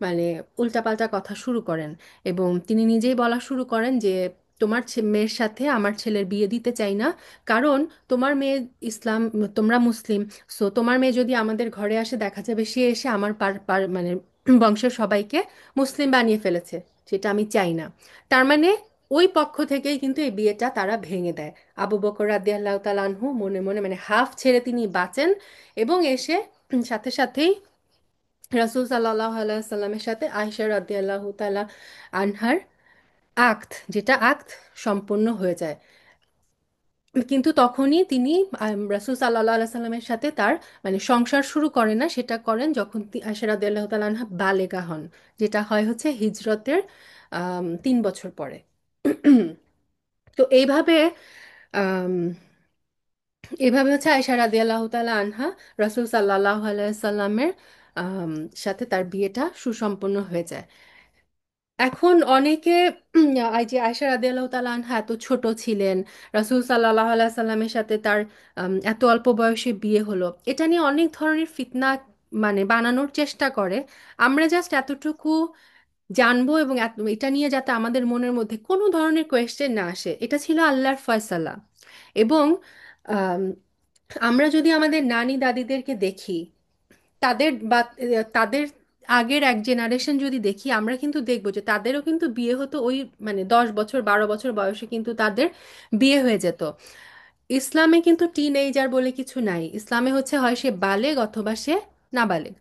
মানে উল্টাপাল্টা কথা শুরু করেন। এবং তিনি নিজেই বলা শুরু করেন যে তোমার মেয়ের সাথে আমার ছেলের বিয়ে দিতে চাই না, কারণ তোমার মেয়ে ইসলাম, তোমরা মুসলিম, সো তোমার মেয়ে যদি আমাদের ঘরে আসে দেখা যাবে সে এসে আমার মানে বংশের সবাইকে মুসলিম বানিয়ে ফেলেছে, যেটা আমি চাই না। তার মানে ওই পক্ষ থেকেই কিন্তু এই বিয়েটা তারা ভেঙে দেয়। আবু বকর রাদিয়াল্লাহু তাআলা আনহু মনে মনে মানে হাফ ছেড়ে তিনি বাঁচেন এবং এসে সাথে সাথেই রাসূল সাল্লাল্লাহু আলাইহি সাল্লামের সাথে আয়েশা রাদিয়াল্লাহু তাআলা আনহার যেটা আক্ত সম্পন্ন হয়ে যায়। কিন্তু তখনই তিনি রাসূল সাল্লাল্লাহু আলাইহি সাল্লামের সাথে তার মানে সংসার শুরু করেন না, সেটা করেন যখন আয়েশা রাদিয়াল্লাহু তাআলা আনহা বালেগা হন, যেটা হয় হচ্ছে হিজরতের 3 বছর পরে। তো আম, এইভাবে হচ্ছে আয়েশা রাদিয়াল্লাহু তাআলা আনহা রাসূল সাল্লাল্লাহু আলাইহি সাল্লামের আম, সাথে তার বিয়েটা সুসম্পন্ন হয়ে যায়। এখন অনেকে এই যে আয়েশা রাদিয়াল্লাহু তাআলা আনহা এত ছোট ছিলেন, রাসূল সাল্লাল্লাহু আলাইহি সাল্লামের সাথে তার এত অল্প বয়সে বিয়ে হলো, এটা নিয়ে অনেক ধরনের ফিতনা মানে বানানোর চেষ্টা করে। আমরা জাস্ট এতটুকু জানবো এবং এটা নিয়ে যাতে আমাদের মনের মধ্যে কোনো ধরনের কোয়েশ্চেন না আসে, এটা ছিল আল্লাহর ফয়সালা। এবং আম, আমরা যদি আমাদের নানি দাদিদেরকে দেখি, তাদের আগের এক জেনারেশন যদি দেখি, আমরা কিন্তু দেখবো যে তাদেরও কিন্তু বিয়ে হতো ওই মানে 10 বছর 12 বছর বয়সে কিন্তু তাদের বিয়ে হয়ে যেত। ইসলামে কিন্তু টিন এইজার বলে কিছু নাই, ইসলামে হচ্ছে হয় সে বালেগ অথবা সে নাবালেগ।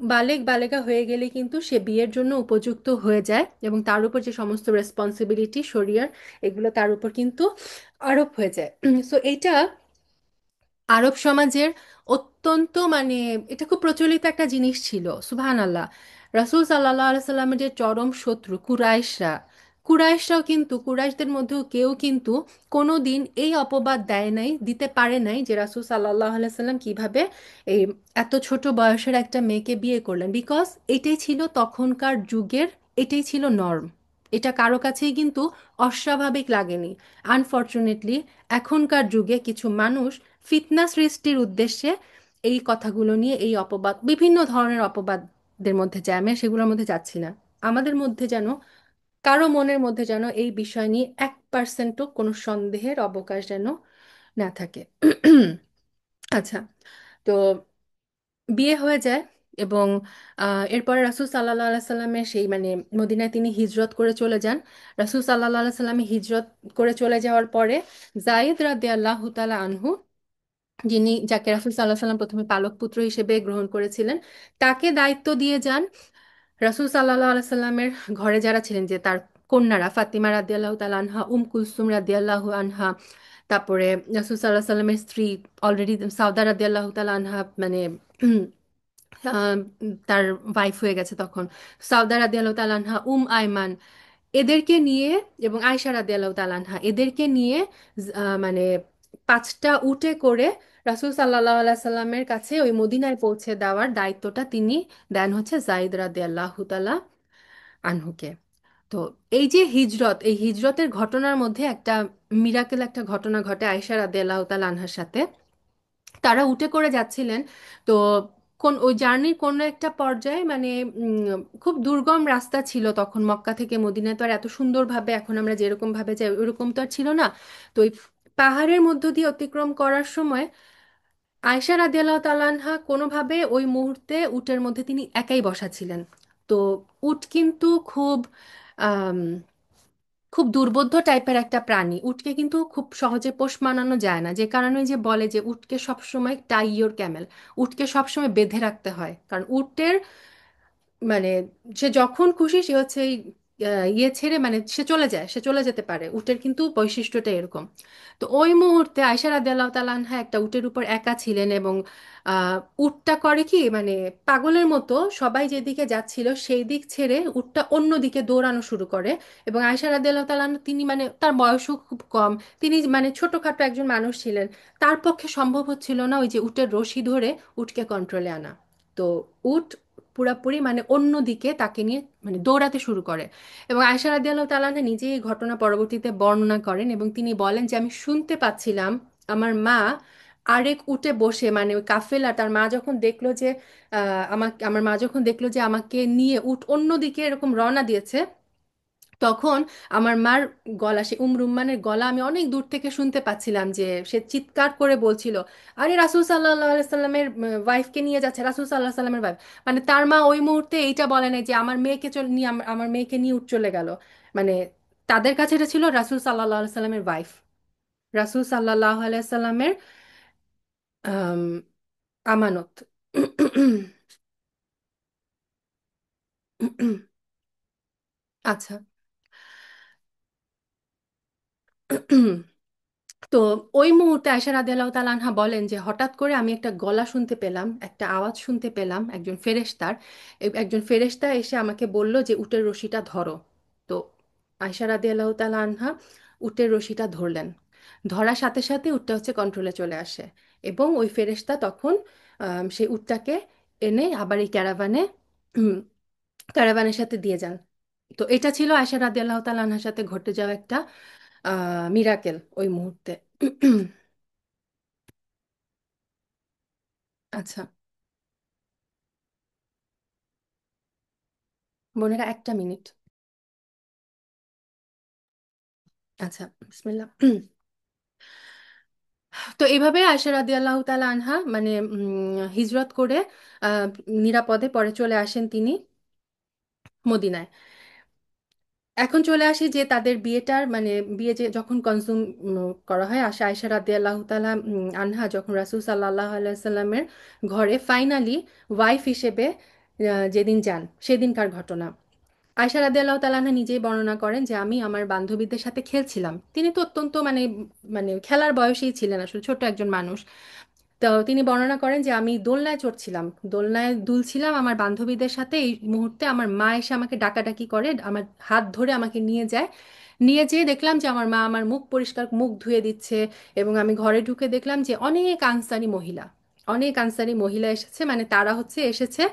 বালেগ বালেগা হয়ে গেলে কিন্তু সে বিয়ের জন্য উপযুক্ত হয়ে যায়, এবং তার উপর যে সমস্ত রেসপন্সিবিলিটি শরিয়ার, এগুলো তার উপর কিন্তু আরোপ হয়ে যায়। সো এটা আরব সমাজের অত্যন্ত মানে এটা খুব প্রচলিত একটা জিনিস ছিল। সুবহানাল্লাহ। রাসূল সাল্লাল্লাহু আলাইহি সাল্লামের যে চরম শত্রু কুরাইশরাও কিন্তু, কুরাইশদের মধ্যেও কেউ কিন্তু কোনো দিন এই অপবাদ দেয় নাই, দিতে পারে নাই যে রাসূল সাল্লাল্লাহু আলাইহি সাল্লাম কিভাবে এই এত ছোট বয়সের একটা মেয়েকে বিয়ে করলেন, বিকজ এটাই ছিল তখনকার যুগের, এটাই ছিল নর্ম। এটা কারো কাছেই কিন্তু অস্বাভাবিক লাগেনি। আনফর্চুনেটলি এখনকার যুগে কিছু মানুষ ফিতনা সৃষ্টির উদ্দেশ্যে এই কথাগুলো নিয়ে এই অপবাদ, বিভিন্ন ধরনের অপবাদদের মধ্যে যায়, আমি আর সেগুলোর মধ্যে যাচ্ছি না। আমাদের মধ্যে যেন, কারো মনের মধ্যে যেন এই বিষয় নিয়ে 1%ও কোনো সন্দেহের অবকাশ যেন না থাকে। আচ্ছা। তো বিয়ে হয়ে যায়, এবং এরপরে রাসূল সাল্লাল্লাহু আলাইহি সাল্লামের সেই মানে মদিনায় তিনি হিজরত করে চলে যান। রাসূল সাল্লাল্লাহু আলাইহি সাল্লামে হিজরত করে চলে যাওয়ার পরে জায়েদ রাদিয়াল্লাহু তাআলা আনহু, যাকে রাসূল সাল্লাল্লাহু আলাইহি সাল্লাম প্রথমে পালক পুত্র হিসেবে গ্রহণ করেছিলেন, তাকে দায়িত্ব দিয়ে যান রাসূল সাল্লাল্লাহু আলাইহি সাল্লামের ঘরে যারা ছিলেন, যে তার কন্যারা ফাতিমা রাদিয়াল্লাহু তাআলা আনহা, কুলসুম রাদিয়াল্লাহু আনহা, তারপরে রাসূল সাল্লাল্লাহু আলাইহি সাল্লামের স্ত্রী অলরেডি সাউদা রাদিয়াল্লাহু তাআলা আনহা, মানে আহ, তার ওয়াইফ হয়ে গেছে তখন, সাউদা রাদিয়াল্লাহু তাআলা আনহা, আয়মান, এদেরকে নিয়ে, এবং আয়েশা রাদিয়াল্লাহু তাআলা আনহা, এদেরকে নিয়ে মানে 5টা উটে করে রাসূল সাল্লাল্লাহু আলাইহি সাল্লামের কাছে ওই মদিনায় পৌঁছে দেওয়ার দায়িত্বটা তিনি দেন হচ্ছে জাইদ রাদিয়াল্লাহু তাআলা আনহুকে। তো এই যে হিজরত, এই হিজরতের ঘটনার মধ্যে একটা মিরাকেল একটা ঘটনা ঘটে আয়েশা রাদিয়াল্লাহু তাআলা আনহার সাথে। তারা উটে করে যাচ্ছিলেন। তো কোন ওই জার্নির কোনো একটা পর্যায়ে মানে খুব দুর্গম রাস্তা ছিল তখন, মক্কা থেকে মদিনায় তো আর এত সুন্দরভাবে এখন আমরা যেরকম ভাবে যাই ওরকম তো আর ছিল না। তো ওই পাহাড়ের মধ্য দিয়ে অতিক্রম করার সময় আয়েশা রাদিয়াল্লাহু তাআলা আনহা কোনোভাবে ওই মুহূর্তে উটের মধ্যে তিনি একাই বসা ছিলেন। তো উট কিন্তু আম, খুব দুর্বোধ্য টাইপের একটা প্রাণী। উটকে কিন্তু খুব সহজে পোষ মানানো যায় না, যে কারণে ওই যে বলে যে উটকে সবসময় টাই ইওর ক্যামেল, উটকে সবসময় বেঁধে রাখতে হয়, কারণ উটের মানে সে যখন খুশি সে হচ্ছে এই ইয়ে ছেড়ে মানে সে চলে যায়, সে চলে যেতে পারে, উটের কিন্তু বৈশিষ্ট্যটা এরকম। তো ওই মুহূর্তে আয়েশা রাদিয়াল্লাহু তাআলা আনহা একটা উটের উপর একা ছিলেন, এবং উটটা করে কি মানে পাগলের মতো সবাই যেদিকে যাচ্ছিল সেই দিক ছেড়ে উটটা অন্য দিকে দৌড়ানো শুরু করে। এবং আয়েশা রাদিয়াল্লাহু তাআলা আনহা, তিনি মানে তার বয়সও খুব কম, তিনি মানে ছোটখাটো একজন মানুষ ছিলেন, তার পক্ষে সম্ভব হচ্ছিল না ওই যে উটের রশি ধরে উটকে কন্ট্রোলে আনা। তো উট পুরাপুরি মানে অন্যদিকে তাকে নিয়ে মানে দৌড়াতে শুরু করে। এবং আয়েশা রাদিয়াল্লাহু তাআলা আনহা নিজেই এই ঘটনা পরবর্তীতে বর্ণনা করেন, এবং তিনি বলেন যে আমি শুনতে পাচ্ছিলাম আমার মা আরেক উটে বসে, মানে ওই কাফেলা, তার মা যখন দেখলো যে আমার মা যখন দেখলো যে আমাকে নিয়ে উট অন্যদিকে এরকম রওনা দিয়েছে, তখন আমার মার গলা, সে রুম্মানের গলা আমি অনেক দূর থেকে শুনতে পাচ্ছিলাম যে সে চিৎকার করে বলছিল, আরে রাসূল সাল্লাল্লাহু আলাইহি সাল্লামের ওয়াইফকে নিয়ে যাচ্ছে, রাসূল সাল্লাল্লাহু আলাইহি সাল্লামের ওয়াইফ। মানে তার মা ওই মুহূর্তে এইটা বলে নাই যে আমার মেয়েকে চলে নিয়ে, আমার মেয়েকে নিয়ে উঠ চলে গেল। মানে তাদের কাছে এটা ছিল রাসূল সাল্লাল্লাহু আলাইহি সাল্লামের ওয়াইফ, রাসূল সাল্লাল্লাহু আলাইহি সাল্লামের আম, আমানত। আচ্ছা। তো ওই মুহূর্তে আয়েশা রাদিয়াল্লাহু তাআলা আনহা বলেন যে হঠাৎ করে আমি একটা গলা শুনতে পেলাম, একটা আওয়াজ শুনতে পেলাম একজন ফেরেশতার। একজন ফেরেশতা এসে আমাকে বলল যে উটের রশিটা ধরো। তো আয়েশা রাদিয়াল্লাহু তাআলা আনহা উটের রশিটা ধরলেন, ধরার সাথে সাথে উটটা হচ্ছে কন্ট্রোলে চলে আসে, এবং ওই ফেরেশতা তখন সেই উটটাকে এনে আবার এই ক্যারাভানের সাথে দিয়ে যান। তো এটা ছিল আয়েশা রাদিয়াল্লাহু তাআলা আনহার সাথে ঘটে যাওয়া একটা মিরাকেল ওই মুহূর্তে। আচ্ছা বোনেরা, একটা মিনিট। আচ্ছা, বিসমিল্লাহ। তো এইভাবে আয়েশা রাদিয়াল্লাহু তাআলা আনহা মানে হিজরত করে আহ, নিরাপদে পরে চলে আসেন তিনি মদিনায়। এখন চলে আসি যে তাদের বিয়েটার মানে বিয়ে যে যখন কনজুম করা হয়, আয়শা রাদিয়াল্লাহু তাআলা আনহা যখন রাসূল সাল্লাল্লাহু আলাইহি সাল্লামের ঘরে ফাইনালি ওয়াইফ হিসেবে যেদিন যান সেদিনকার ঘটনা। আয়শা রাদিয়াল্লাহু তাআলা আনহা নিজেই বর্ণনা করেন যে আমি আমার বান্ধবীদের সাথে খেলছিলাম। তিনি তো অত্যন্ত মানে খেলার বয়সেই ছিলেন, আসলে ছোট একজন মানুষ। তো তিনি বর্ণনা করেন যে আমি দোলনায় চড়ছিলাম, দোলনায় দুলছিলাম আমার বান্ধবীদের সাথে, এই মুহূর্তে আমার মা এসে আমাকে ডাকাডাকি করে, আমার হাত ধরে আমাকে নিয়ে যায়। নিয়ে যেয়ে দেখলাম যে আমার মা আমার মুখ ধুয়ে দিচ্ছে। এবং আমি ঘরে ঢুকে দেখলাম যে অনেক আনসারি মহিলা এসেছে, মানে তারা হচ্ছে এসেছে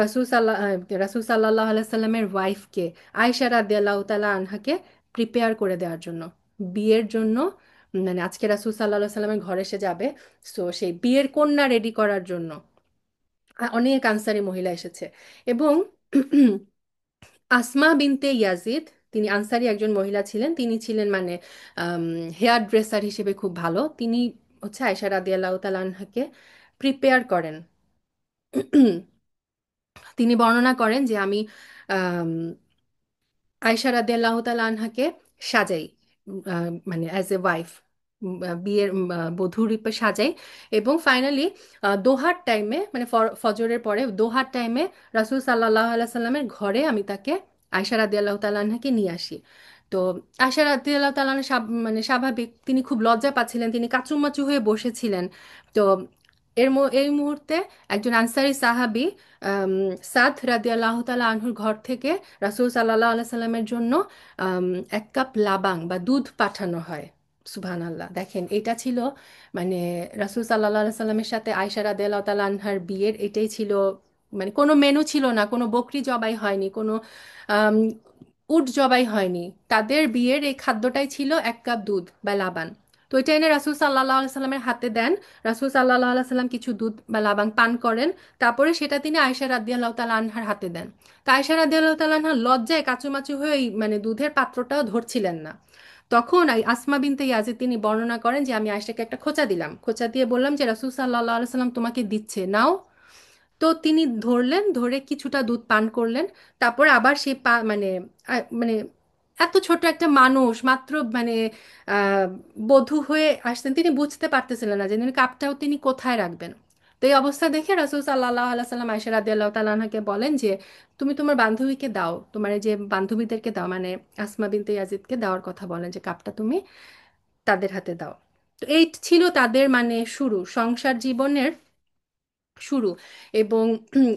রাসূল সাল্লাল্লাহু আলাইহি সাল্লামের ওয়াইফকে, আয়েশা রাদিয়াল্লাহু তাআলা আনহাকে প্রিপেয়ার করে দেওয়ার জন্য, বিয়ের জন্য। মানে আজকে রাসূল সাল্লাল্লাহু আলাইহি সাল্লামের ঘরে সে যাবে, তো সেই বিয়ের কন্যা রেডি করার জন্য অনেক আনসারি মহিলা এসেছে। এবং আসমা বিনতে ইয়াজিদ, তিনি আনসারি একজন মহিলা ছিলেন, তিনি ছিলেন মানে হেয়ার ড্রেসার হিসেবে খুব ভালো। তিনি হচ্ছে আয়েশা রাদিয়াল্লাহু তাআলা আনহাকে প্রিপেয়ার করেন। তিনি বর্ণনা করেন যে আমি আম, আয়েশা রাদিয়াল্লাহু তাআলা আনহাকে সাজাই, মানে অ্যাজ এ ওয়াইফ, বিয়ের বধূ রূপে সাজাই। এবং ফাইনালি দোহার টাইমে মানে ফজরের পরে দোহার টাইমে রাসূল সাল্লাল্লাহু আলাইহি সাল্লামের ঘরে আমি তাকে, আয়েশা রাদিয়াল্লাহু তাআলা আনহাকে নিয়ে আসি। তো আয়েশা রাদিয়াল্লাহু তাআলা আনহা মানে স্বাভাবিক, তিনি খুব লজ্জা পাচ্ছিলেন, তিনি কাচুমাচু হয়ে বসেছিলেন। তো এই মুহূর্তে একজন আনসারী সাহাবী আম, সাদ রাদিয়াল্লাহু তাআলা আনহুর ঘর থেকে রাসূল সাল্লাল্লাহু আলাইহি সাল্লামের জন্য আম, এক কাপ লাবাং বা দুধ পাঠানো হয়। সুবহানাল্লাহ, দেখেন এটা ছিল মানে রাসূল সাল্লাল্লাহু আলাইহি সাল্লামের সাথে আয়েশা রাদিয়াল্লাহু তাআলা আনহার বিয়ের এটাই ছিল। মানে কোনো মেনু ছিল না, কোনো বকরি জবাই হয়নি, কোনো আম, উট জবাই হয়নি। তাদের বিয়ের এই খাদ্যটাই ছিল এক কাপ দুধ বা লাবান। তো এটা এনে রাসূল সাল্লাল্লাহু আলাইহি সাল্লামের হাতে দেন। রাসূল সাল্লাল্লাহু আলাইহি সাল্লাম কিছু দুধ বা লাবাং পান করেন। তারপরে সেটা তিনি আয়েশা রাদিয়াল্লাহু তাআলা আনহার হাতে দেন। তো আয়েশা রাদিয়াল্লাহু তাআলা আনহা লজ্জায় কাচুমাচু হয়ে এই মানে দুধের পাত্রটাও ধরছিলেন না। তখন আসমা বিনতে ইয়াজিদ তিনি বর্ণনা করেন যে আমি আয়েশাকে একটা খোঁচা দিলাম, খোঁচা দিয়ে বললাম যে রাসূল সাল্লাল্লাহু আলাইহি সাল্লাম তোমাকে দিচ্ছে, নাও। তো তিনি ধরলেন, ধরে কিছুটা দুধ পান করলেন। তারপরে আবার সেই মানে মানে এত ছোট একটা মানুষ মাত্র মানে আহ, বধূ হয়ে আসছেন, তিনি বুঝতে পারতেছিলেন না যে তিনি কাপটাও তিনি কোথায় রাখবেন। তো এই অবস্থা দেখে রাসূল সাল্লাল্লাহু আলাইহি সাল্লাম আয়েশা রাদিয়াল্লাহু তাআলা আনহাকে বলেন যে তুমি তোমার বান্ধবীকে দাও, তোমার এই যে বান্ধবীদেরকে দাও, মানে আসমা বিনতে ইয়াজিদকে দেওয়ার কথা বলেন যে কাপটা তুমি তাদের হাতে দাও। তো এই ছিল তাদের মানে শুরু, সংসার জীবনের শুরু। এবং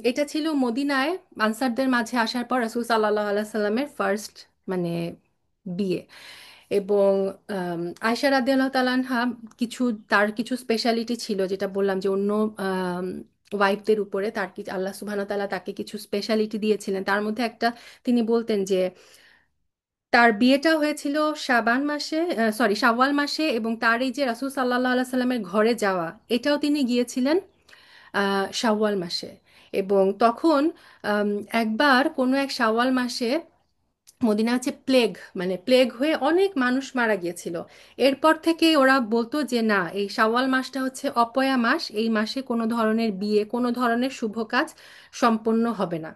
এটা ছিল মদিনায় আনসারদের মাঝে আসার পর রাসূল সাল্লাল্লাহু আলাইহি সাল্লামের ফার্স্ট মানে বিয়ে। এবং আয়েশা রাদিয়াল্লাহু তাআলা আনহা কিছু, তার কিছু স্পেশালিটি ছিল, যেটা বললাম যে অন্য ওয়াইফদের উপরে তার কি আল্লাহ সুবহানাহু ওয়া তাআলা তাকে কিছু স্পেশালিটি দিয়েছিলেন। তার মধ্যে একটা, তিনি বলতেন যে তার বিয়েটা হয়েছিল শাবান মাসে, সরি শাওয়াল মাসে, এবং তার এই যে রাসূল সাল্লাল্লাহু আলাইহি সাল্লামের ঘরে যাওয়া, এটাও তিনি গিয়েছিলেন শাওয়াল মাসে। এবং তখন আম, একবার কোনো এক শাওয়াল মাসে মদিনা হচ্ছে প্লেগ, মানে প্লেগ হয়ে অনেক মানুষ মারা গিয়েছিল। এরপর থেকে ওরা বলতো যে না, এই শাওয়াল মাসটা হচ্ছে অপয়া মাস, এই মাসে কোনো ধরনের বিয়ে, কোনো ধরনের শুভ কাজ সম্পন্ন হবে না।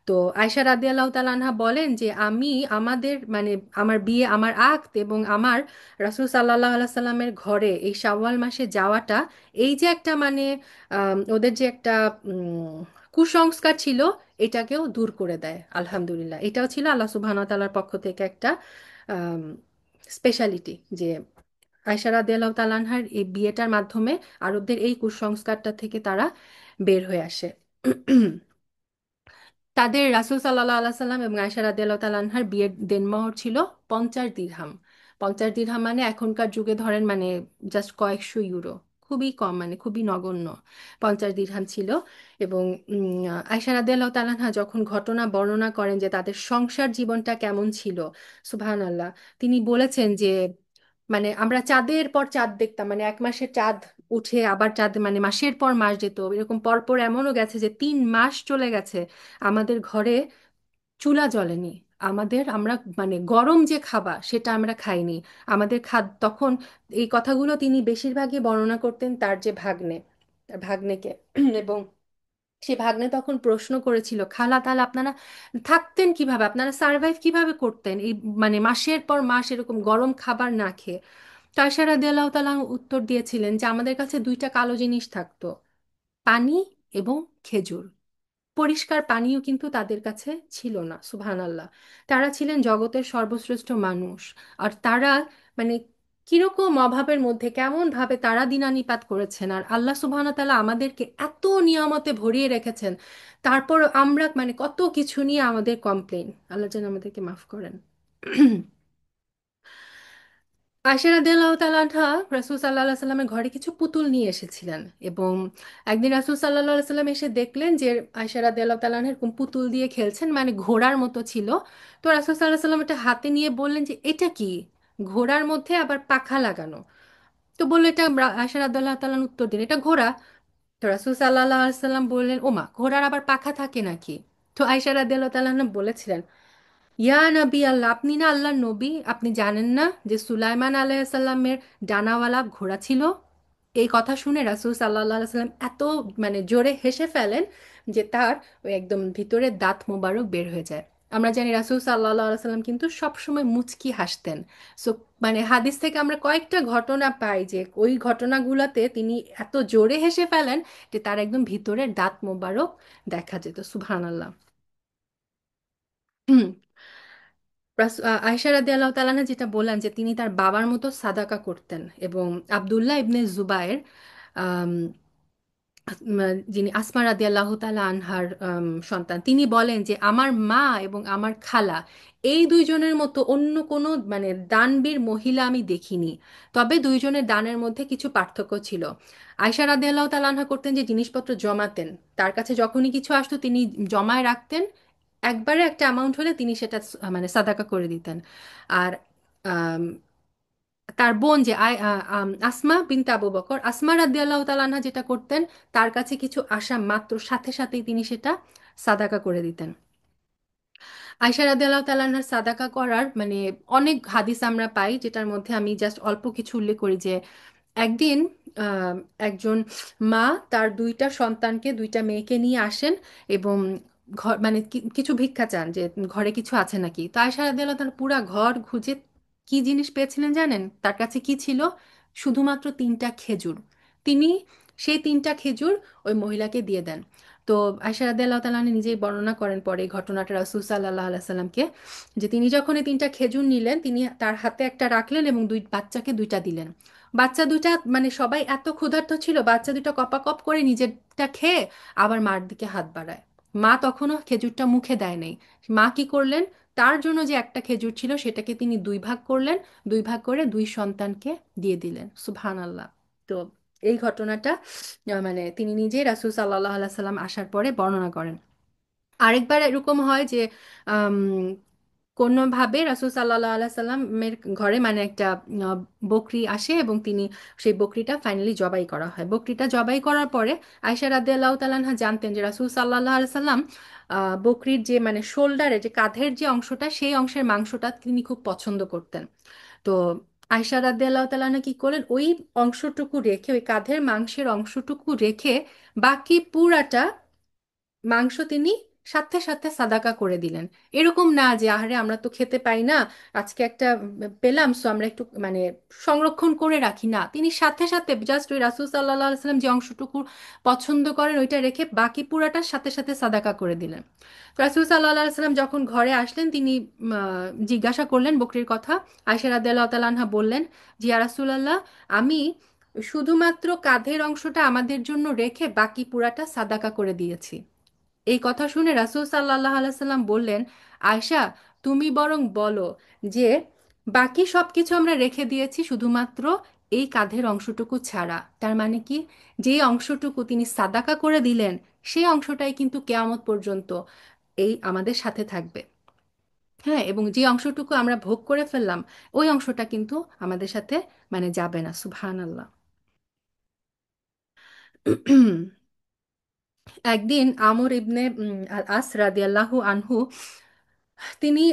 তো আয়শা রাদিয়াল্লাহু তাআলা আনহা বলেন যে আমি আমাদের মানে আমার বিয়ে, আমার আক্ত এবং আমার রাসূল সাল্লাল্লাহু আলাইহি সাল্লামের ঘরে এই শাওয়াল মাসে যাওয়াটা, এই যে একটা মানে ওদের যে একটা উম, কুসংস্কার ছিল, এটাকেও দূর করে দেয়। আলহামদুলিল্লাহ, এটাও ছিল আল্লাহ সুবহানাহু ওয়া তাআলার পক্ষ থেকে একটা স্পেশালিটি যে আয়শা রাদিয়াল্লাহু তাআলা আনহার এই বিয়েটার মাধ্যমে আরবদের এই কুসংস্কারটা থেকে তারা বের হয়ে আসে। তাদের রাসূল সাল্লাল্লাহু আলাইহি সাল্লাম এবং আয়েশা রাদিয়াল্লাহু তাআলা আনহার বিয়ের দেনমোহর ছিল 50 দিরহাম। 50 দিরহাম মানে এখনকার যুগে ধরেন মানে জাস্ট কয়েকশো ইউরো, খুবই কম, মানে খুবই নগণ্য। 50 দিরহাম ছিল। এবং আয়েশা রাদিয়াল্লাহু তাআলা আনহা যখন ঘটনা বর্ণনা করেন যে তাদের সংসার জীবনটা কেমন ছিল, সুবহানাল্লাহ, তিনি বলেছেন যে মানে আমরা চাঁদের পর চাঁদ দেখতাম, মানে এক মাসের চাঁদ উঠে আবার চাঁদ মানে মাসের পর মাস যেত, এরকম পরপর এমনও গেছে যে 3 মাস চলে গেছে আমাদের ঘরে চুলা জ্বলেনি। আমরা মানে গরম যে খাবার সেটা আমরা খাইনি। আমাদের খাদ্য তখন, এই কথাগুলো তিনি বেশিরভাগই বর্ণনা করতেন তার যে ভাগ্নে, তার ভাগ্নেকে। এবং সে ভাগ্নে তখন প্রশ্ন করেছিল, খালা তাহলে আপনারা থাকতেন কিভাবে, আপনারা সার্ভাইভ কিভাবে করতেন এই মানে মাসের পর মাস এরকম গরম খাবার না খেয়ে? তো আয়সা রাদিয়াল্লাহু তাআলা উত্তর দিয়েছিলেন যে আমাদের কাছে দুইটা কালো জিনিস থাকতো, পানি এবং খেজুর। পরিষ্কার পানিও কিন্তু তাদের কাছে ছিল না, সুবহানাল্লাহ। তারা ছিলেন জগতের সর্বশ্রেষ্ঠ মানুষ। আর তারা মানে কিরকম অভাবের মধ্যে কেমন ভাবে তারা দিনানিপাত করেছেন, আর আল্লাহ সুবহানাহু ওয়া তাআলা আমাদেরকে এত নিয়ামতে ভরিয়ে রেখেছেন, তারপর আমরা মানে কত কিছু নিয়ে আমাদের কমপ্লেন। আল্লাহ যেন আমাদেরকে মাফ করেন। আয়সা রাদিয়াল্লাহু তাআলা আনহা রাসূল সাল্লাল্লাহু আলাইহি সাল্লামের ঘরে কিছু পুতুল নিয়ে এসেছিলেন, এবং একদিন রাসূল সাল্লাল্লাহু আলাইহি সাল্লাম এসে দেখলেন যে আয়সা রাদিয়াল্লাহু তাআলা আনহা এরকম পুতুল দিয়ে খেলছেন, মানে ঘোড়ার মতো ছিল। তো রাসূল সাল্লাল্লাহু আলাইহি সাল্লাম এটা হাতে নিয়ে বললেন যে এটা কি, ঘোড়ার মধ্যে আবার পাখা লাগানো। তো বললো এটা, আয়সা রাদিয়াল্লাহু তাআলা উত্তর দিলেন এটা ঘোড়া। তো রাসূল সাল্লাল্লাহু আলাইহি সাল্লাম বললেন, ওমা, ঘোড়ার আবার পাখা থাকে নাকি? তো আয়সা রাদিয়াল্লাহু তাআলা আনহা বলেছিলেন, ইয়া নবী আল্লাহ, আপনি না আল্লাহর নবী, আপনি জানেন না যে সুলাইমান আলাইসাল্লামের ডানাওয়ালা ঘোড়া ছিল? এই কথা শুনে রাসূল সাল্লাল্লাহু আলাইহি সাল্লাম এত মানে জোরে হেসে ফেলেন যে তার ওই একদম ভিতরের দাঁত মোবারক বের হয়ে যায়। আমরা জানি রাসূল সাল্লাল্লাহু আলাইহি সাল্লাম কিন্তু সবসময় মুচকি হাসতেন। সো মানে হাদিস থেকে আমরা কয়েকটা ঘটনা পাই যে ওই ঘটনাগুলোতে তিনি এত জোরে হেসে ফেলেন যে তার একদম ভিতরের দাঁত মোবারক দেখা যেত, সুবহানাল্লাহ। আয়সা রাদিয়াল্লাহু তাআলা আনহা যেটা বললেন যে তিনি তার বাবার মতো সাদাকা করতেন, এবং আব্দুল্লাহ ইবনে জুবায়ের, আম, যিনি আসমা রাদিয়াল্লাহু তাআলা আনহার সন্তান, তিনি বলেন যে আমার মা এবং আমার খালা এই দুইজনের মতো অন্য কোনো মানে দানবীর মহিলা আমি দেখিনি। তবে দুইজনের দানের মধ্যে কিছু পার্থক্য ছিল। আয়সা রাদিয়াল্লাহু তাআলা আনহা করতেন যে জিনিসপত্র জমাতেন, তার কাছে যখনই কিছু আসতো তিনি জমায় রাখতেন, একবারে একটা অ্যামাউন্ট হলে তিনি সেটা মানে সাদাকা করে দিতেন। আর আম, তার বোন যে আসমা বিনতে আবু বকর, আসমা রাদিয়াল্লাহু তাআলা আনহা যেটা করতেন, তার কাছে কিছু আসা মাত্র সাথে সাথেই তিনি সেটা সাদাকা করে দিতেন। আয়সা রাদিয়াল্লাহু তাআলা আনহার সাদাকা করার মানে অনেক হাদিস আমরা পাই, যেটার মধ্যে আমি জাস্ট অল্প কিছু উল্লেখ করি যে একদিন আহ, একজন মা তার দুইটা সন্তানকে, দুইটা মেয়েকে নিয়ে আসেন, এবং ঘর মানে কিছু ভিক্ষা চান যে ঘরে কিছু আছে নাকি। তো আয়সা রাদিয়াল্লাহু তাআলা পুরা ঘর খুঁজে কি জিনিস পেয়েছিলেন জানেন? তার কাছে কি ছিল? শুধুমাত্র তিনটা খেজুর। তিনি সেই তিনটা খেজুর ওই মহিলাকে দিয়ে দেন। তো আয়সা রাদিয়াল্লাহু তাআলা নিজেই বর্ণনা করেন পরে এই ঘটনাটা রাসূল সাল্লাল্লাহু আলাইহি সাল্লামকে, যে তিনি যখন এই তিনটা খেজুর নিলেন, তিনি তার হাতে একটা রাখলেন এবং দুই বাচ্চাকে দুইটা দিলেন। বাচ্চা দুইটা মানে সবাই এত ক্ষুধার্ত ছিল, বাচ্চা দুটো কপাকপ করে নিজেরটা খেয়ে আবার মার দিকে হাত বাড়ায়। মা তখনও খেজুরটা মুখে দেয় নাই। মা কি করলেন, তার জন্য যে একটা খেজুর ছিল সেটাকে তিনি দুই ভাগ করলেন, দুই ভাগ করে দুই সন্তানকে দিয়ে দিলেন, সুবহানাল্লাহ। তো এই ঘটনাটা মানে তিনি নিজেই রাসূল সাল্লাল্লাহু আলাইহি সাল্লাম আসার পরে বর্ণনা করেন। আরেকবার এরকম হয় যে আম, কোনোভাবে রাসূল সাল্লাল্লাহু আলাইহি সাল্লামের ঘরে মানে একটা আহ, বকরি আসে, এবং তিনি সেই বকরিটা ফাইনালি জবাই করা হয়। বকরিটা জবাই করার পরে আয়েশা রাদিয়াল্লাহু তাআলা আনহা জানতেন যে রাসূল সাল্লাল্লাহু আলাইহি সাল্লাম বকরির যে মানে শোল্ডারে যে কাঁধের যে অংশটা, সেই অংশের মাংসটা তিনি খুব পছন্দ করতেন। তো আয়েশা রাদিয়াল্লাহু তাআলা আনহা কি করলেন, ওই অংশটুকু রেখে, ওই কাঁধের মাংসের অংশটুকু রেখে বাকি পুরাটা মাংস তিনি সাথে সাথে সাদাকা করে দিলেন। এরকম না যে আহারে আমরা তো খেতে পাই না, আজকে একটা পেলাম সো আমরা একটু মানে সংরক্ষণ করে রাখি, না, তিনি সাথে সাথে জাস্ট ওই রাসূল সাল্লাল্লাহু আলাইহি সাল্লাম যে অংশটুকু পছন্দ করেন ওইটা রেখে বাকি পুরাটার সাথে সাথে সাদাকা করে দিলেন। তো রাসূল সাল্লাল্লাহু আলাইহি সাল্লাম যখন ঘরে আসলেন, তিনি জিজ্ঞাসা করলেন বকরির কথা। আয়েশা রাদিয়াল্লাহু তাআলা আনহা বললেন যে ইয়া রাসূলুল্লাহ, আমি শুধুমাত্র কাঁধের অংশটা আমাদের জন্য রেখে বাকি পুরাটা সাদাকা করে দিয়েছি। এই কথা শুনে রাসূল সাল্লাল্লাহু আলাইহি সাল্লাম বললেন, আয়শা, তুমি বরং বলো যে বাকি সব কিছু আমরা রেখে দিয়েছি শুধুমাত্র এই কাঁধের অংশটুকু ছাড়া। তার মানে কি, যে অংশটুকু তিনি সাদাকা করে দিলেন সেই অংশটাই কিন্তু কেয়ামত পর্যন্ত এই আমাদের সাথে থাকবে। হ্যাঁ, এবং যে অংশটুকু আমরা ভোগ করে ফেললাম ওই অংশটা কিন্তু আমাদের সাথে মানে যাবে না, সুবহানাল্লাহ। একদিন আমর ইবনে আল আস রাদিয়াল্লাহু আনহু, তিনি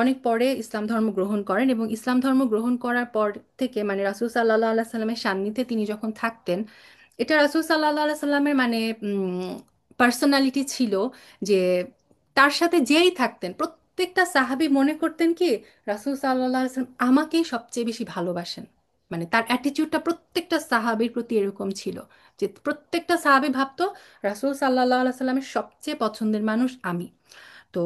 অনেক পরে ইসলাম ধর্ম গ্রহণ করেন, এবং ইসলাম ধর্ম গ্রহণ করার পর থেকে মানে রাসূল সাল্লাল্লাহু আলাইহি সাল্লামের সান্নিধ্যে তিনি যখন থাকতেন, এটা রাসূল সাল্লাল্লাহু আলাইহি সাল্লামের মানে পার্সোনালিটি ছিল যে তার সাথে যেই থাকতেন প্রত্যেকটা সাহাবী মনে করতেন কি রাসূল সাল্লাল্লাহু আলাইহি ওয়াসাল্লাম আমাকেই সবচেয়ে বেশি ভালোবাসেন। মানে তার অ্যাটিটিউডটা প্রত্যেকটা সাহাবীর প্রতি এরকম ছিল যে প্রত্যেকটা সাহাবী ভাবতো রাসূল সাল্লাল্লাহু আলাইহি সাল্লামের সবচেয়ে পছন্দের মানুষ আমি। তো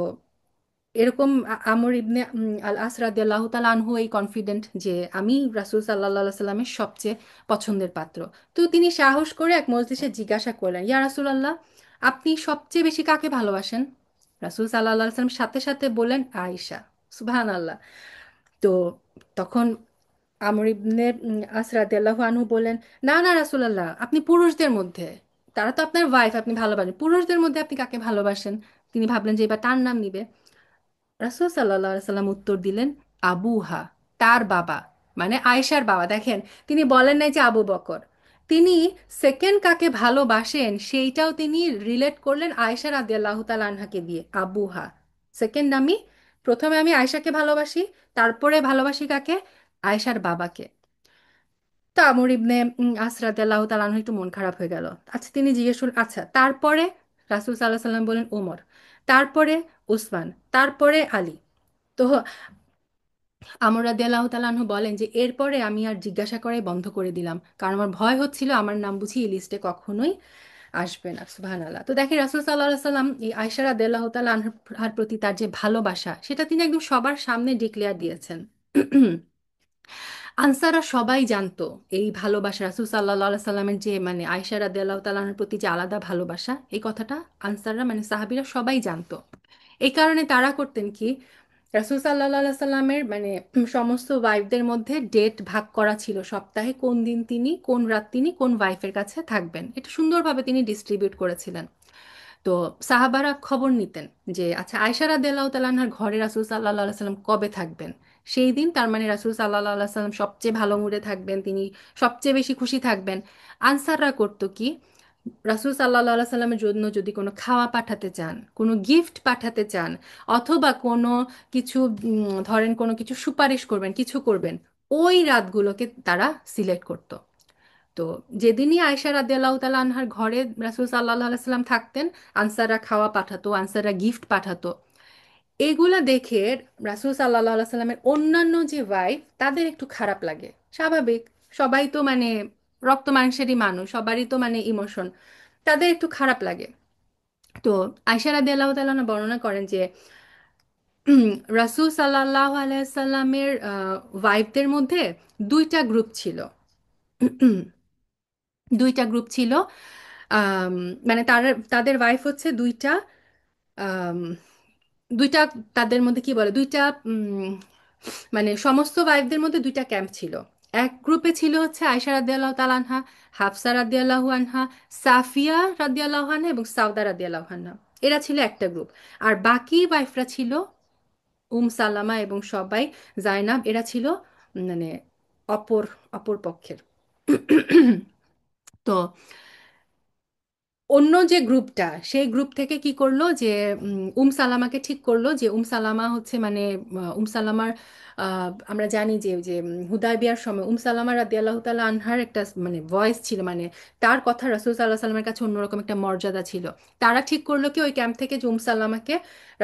এরকম আমর ইবনে আল আস রাদিয়াল্লাহু তাআলা আনহু এই কনফিডেন্ট যে আমি রাসূল সাল্লাল্লাহু আলাইহি সাল্লামের সবচেয়ে পছন্দের পাত্র। তো তিনি সাহস করে এক মজলিসে জিজ্ঞাসা করলেন, ইয়া রাসূলুল্লাহ, আপনি সবচেয়ে বেশি কাকে ভালোবাসেন? রাসূল সাল্লাল্লাহু আলাইহি সাল্লাম সাথে সাথে বললেন আয়েশা। সুবহানাল্লাহ। তো তখন আমর ইবনে আস রাদিয়াল্লাহু আনহু বললেন, না না রাসূলুল্লাহ, আপনি পুরুষদের মধ্যে, তারা তো আপনার ওয়াইফ, আপনি ভালোবাসেন, পুরুষদের মধ্যে আপনি কাকে ভালোবাসেন? তিনি ভাবলেন যে এবার তার নাম নিবে। রাসূল সাল্লাল্লাহু আলাইহি সাল্লাম উত্তর দিলেন, আবুহা, তার বাবা, মানে আয়েশার বাবা। দেখেন, তিনি বলেন নাই যে আবু বকর। তিনি সেকেন্ড কাকে ভালোবাসেন সেইটাও তিনি রিলেট করলেন আয়েশা রাদিয়াল্লাহু তাআলা আনহাকে দিয়ে। আবুহা, সেকেন্ড আমি, প্রথমে আমি আয়েশাকে ভালোবাসি, তারপরে ভালোবাসি কাকে? আয়েশার বাবাকে। তো আমর ইবনে আস রাদিয়াল্লাহু তাআলা আনহু একটু মন খারাপ হয়ে গেল। আচ্ছা, তিনি জিজ্ঞেস করলেন, আচ্ছা তারপরে? রাসূল সাল্লাল্লাহু আলাইহি সাল্লাম বলেন ওমর, তারপরে উসমান, তারপরে আলী। তো আমর রাদিয়াল্লাহু তাআলা আনহু বলেন যে এরপরে আমি আর জিজ্ঞাসা করাই বন্ধ করে দিলাম, কারণ আমার ভয় হচ্ছিল আমার নাম বুঝি এই লিস্টে কখনোই আসবে না। সুবহানাল্লাহ। তো দেখি রাসূল সাল্লাল্লাহু আলাইহি সাল্লাম এই আয়েশা রাদিয়াল্লাহু তাআলা আনহার প্রতি তার যে ভালোবাসা সেটা তিনি একদম সবার সামনে ডিক্লেয়ার দিয়েছেন। আনসাররা সবাই জানতো এই ভালোবাসা, রাসূল সাল্লাল্লাহু আলাইহি সাল্লামের যে মানে আয়েশা রাদিয়াল্লাহু তাআলার প্রতি যে আলাদা ভালোবাসা, এই কথাটা আনসাররা মানে সাহাবীরা সবাই জানতো। এই কারণে তারা করতেন কি, রাসূল সাল্লাল্লাহু আলাইহি সাল্লামের মানে সমস্ত ওয়াইফদের মধ্যে ডেট ভাগ করা ছিল, সপ্তাহে কোন দিন তিনি কোন রাত তিনি কোন ওয়াইফের কাছে থাকবেন, এটা সুন্দরভাবে তিনি ডিস্ট্রিবিউট করেছিলেন। তো সাহাবারা খবর নিতেন যে আচ্ছা আয়েশা রাদিয়াল্লাহু তাআলা আনহার ঘরে রাসূল সাল্লাল্লাহু আলাইহি সাল্লাম কবে থাকবেন, সেই দিন তার মানে রাসূল সাল্লাল্লাহু আলাইহি সাল্লাম সবচেয়ে ভালো মুডে থাকবেন, তিনি সবচেয়ে বেশি খুশি থাকবেন। আনসাররা করতো কি, রাসূল সাল্লাল্লাহু আলাইহি সাল্লামের জন্য যদি কোনো খাওয়া পাঠাতে চান, কোনো গিফট পাঠাতে চান, অথবা কোনো কিছু ধরেন কোনো কিছু সুপারিশ করবেন, কিছু করবেন, ওই রাতগুলোকে তারা সিলেক্ট করতো। তো যেদিনই আয়েশা রাদিয়াল্লাহু তাআলা আনহার ঘরে রাসূল সাল্লাল্লাহু আলাইহি সাল্লাম থাকতেন, আনসাররা খাওয়া পাঠাতো, আনসাররা গিফট পাঠাতো। এগুলা দেখে রাসূল সাল্লাল্লাহু আলাইহি সাল্লামের অন্যান্য যে ওয়াইফ তাদের একটু খারাপ লাগে, স্বাভাবিক, সবাই তো মানে রক্ত মাংসেরই মানুষ, সবারই তো মানে ইমোশন, তাদের একটু খারাপ লাগে। তো আয়েশা রাদিয়াল্লাহু তাআলা আনহা বর্ণনা করেন যে রাসূল সাল্লাল্লাহু আলাইহি সাল্লামের ওয়াইফদের মধ্যে দুইটা গ্রুপ ছিল। দুইটা গ্রুপ ছিল। আম, মানে তাদের ওয়াইফ হচ্ছে দুইটা, আম, দুইটা, তাদের মধ্যে কি বলে, দুইটা মানে সমস্ত ওয়াইফদের মধ্যে দুইটা ক্যাম্প ছিল। এক গ্রুপে ছিল হচ্ছে আয়েশা রাদিয়াল্লাহু তাআলা আনহা, হাফসা রাদিয়াল্লাহু আনহা, সাফিয়া রাদিয়াল্লাহু আনহা এবং সাউদা রাদিয়াল্লাহু আনহা, এরা ছিল একটা গ্রুপ। আর বাকি ওয়াইফরা ছিল সালামা এবং সবাই, জাইনাব, এরা ছিল মানে অপর অপর পক্ষের। তো অন্য যে গ্রুপটা, সেই গ্রুপ থেকে কি করলো যে সালামাকে ঠিক করলো যে সালামা হচ্ছে মানে সালামার আমরা জানি যে যে হুদায়বিয়ার সময় সালামা রাদিয়াল্লাহু তাআলা আনহার একটা মানে ভয়েস ছিল, মানে তার কথা রাসূল সাল্লাল্লাহু আলাইহি সাল্লামের কাছে অন্যরকম একটা মর্যাদা ছিল। তারা ঠিক করলো কি ওই ক্যাম্প থেকে যে সালামাকে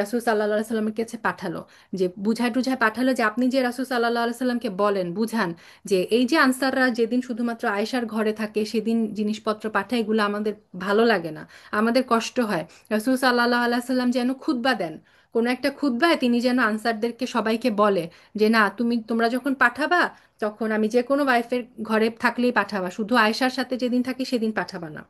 রাসূল সাল্লাল্লাহু আলাইহি সাল্লামের কাছে পাঠালো, যে বুঝায় টুঝায় পাঠালো যে আপনি যে রাসূল সাল্লাল্লাহু আলাইহি সাল্লামকে বলেন, বুঝান যে এই যে আনসাররা যেদিন শুধুমাত্র আয়েশার ঘরে থাকে সেদিন জিনিসপত্র পাঠায়, এগুলো আমাদের ভালো লাগে না, আমাদের কষ্ট হয়। রাসূল সাল্লাল্লাহু আলাইহি সাল্লাম যেন খুতবা দেন, কোনো একটা খুতবায় তিনি যেন আনসারদেরকে সবাইকে বলে যে না, তোমরা যখন পাঠাবা তখন আমি যে কোনো ওয়াইফের ঘরে থাকলেই পাঠাবা, শুধু আয়েশার সাথে যেদিন থাকি সেদিন পাঠাবা না।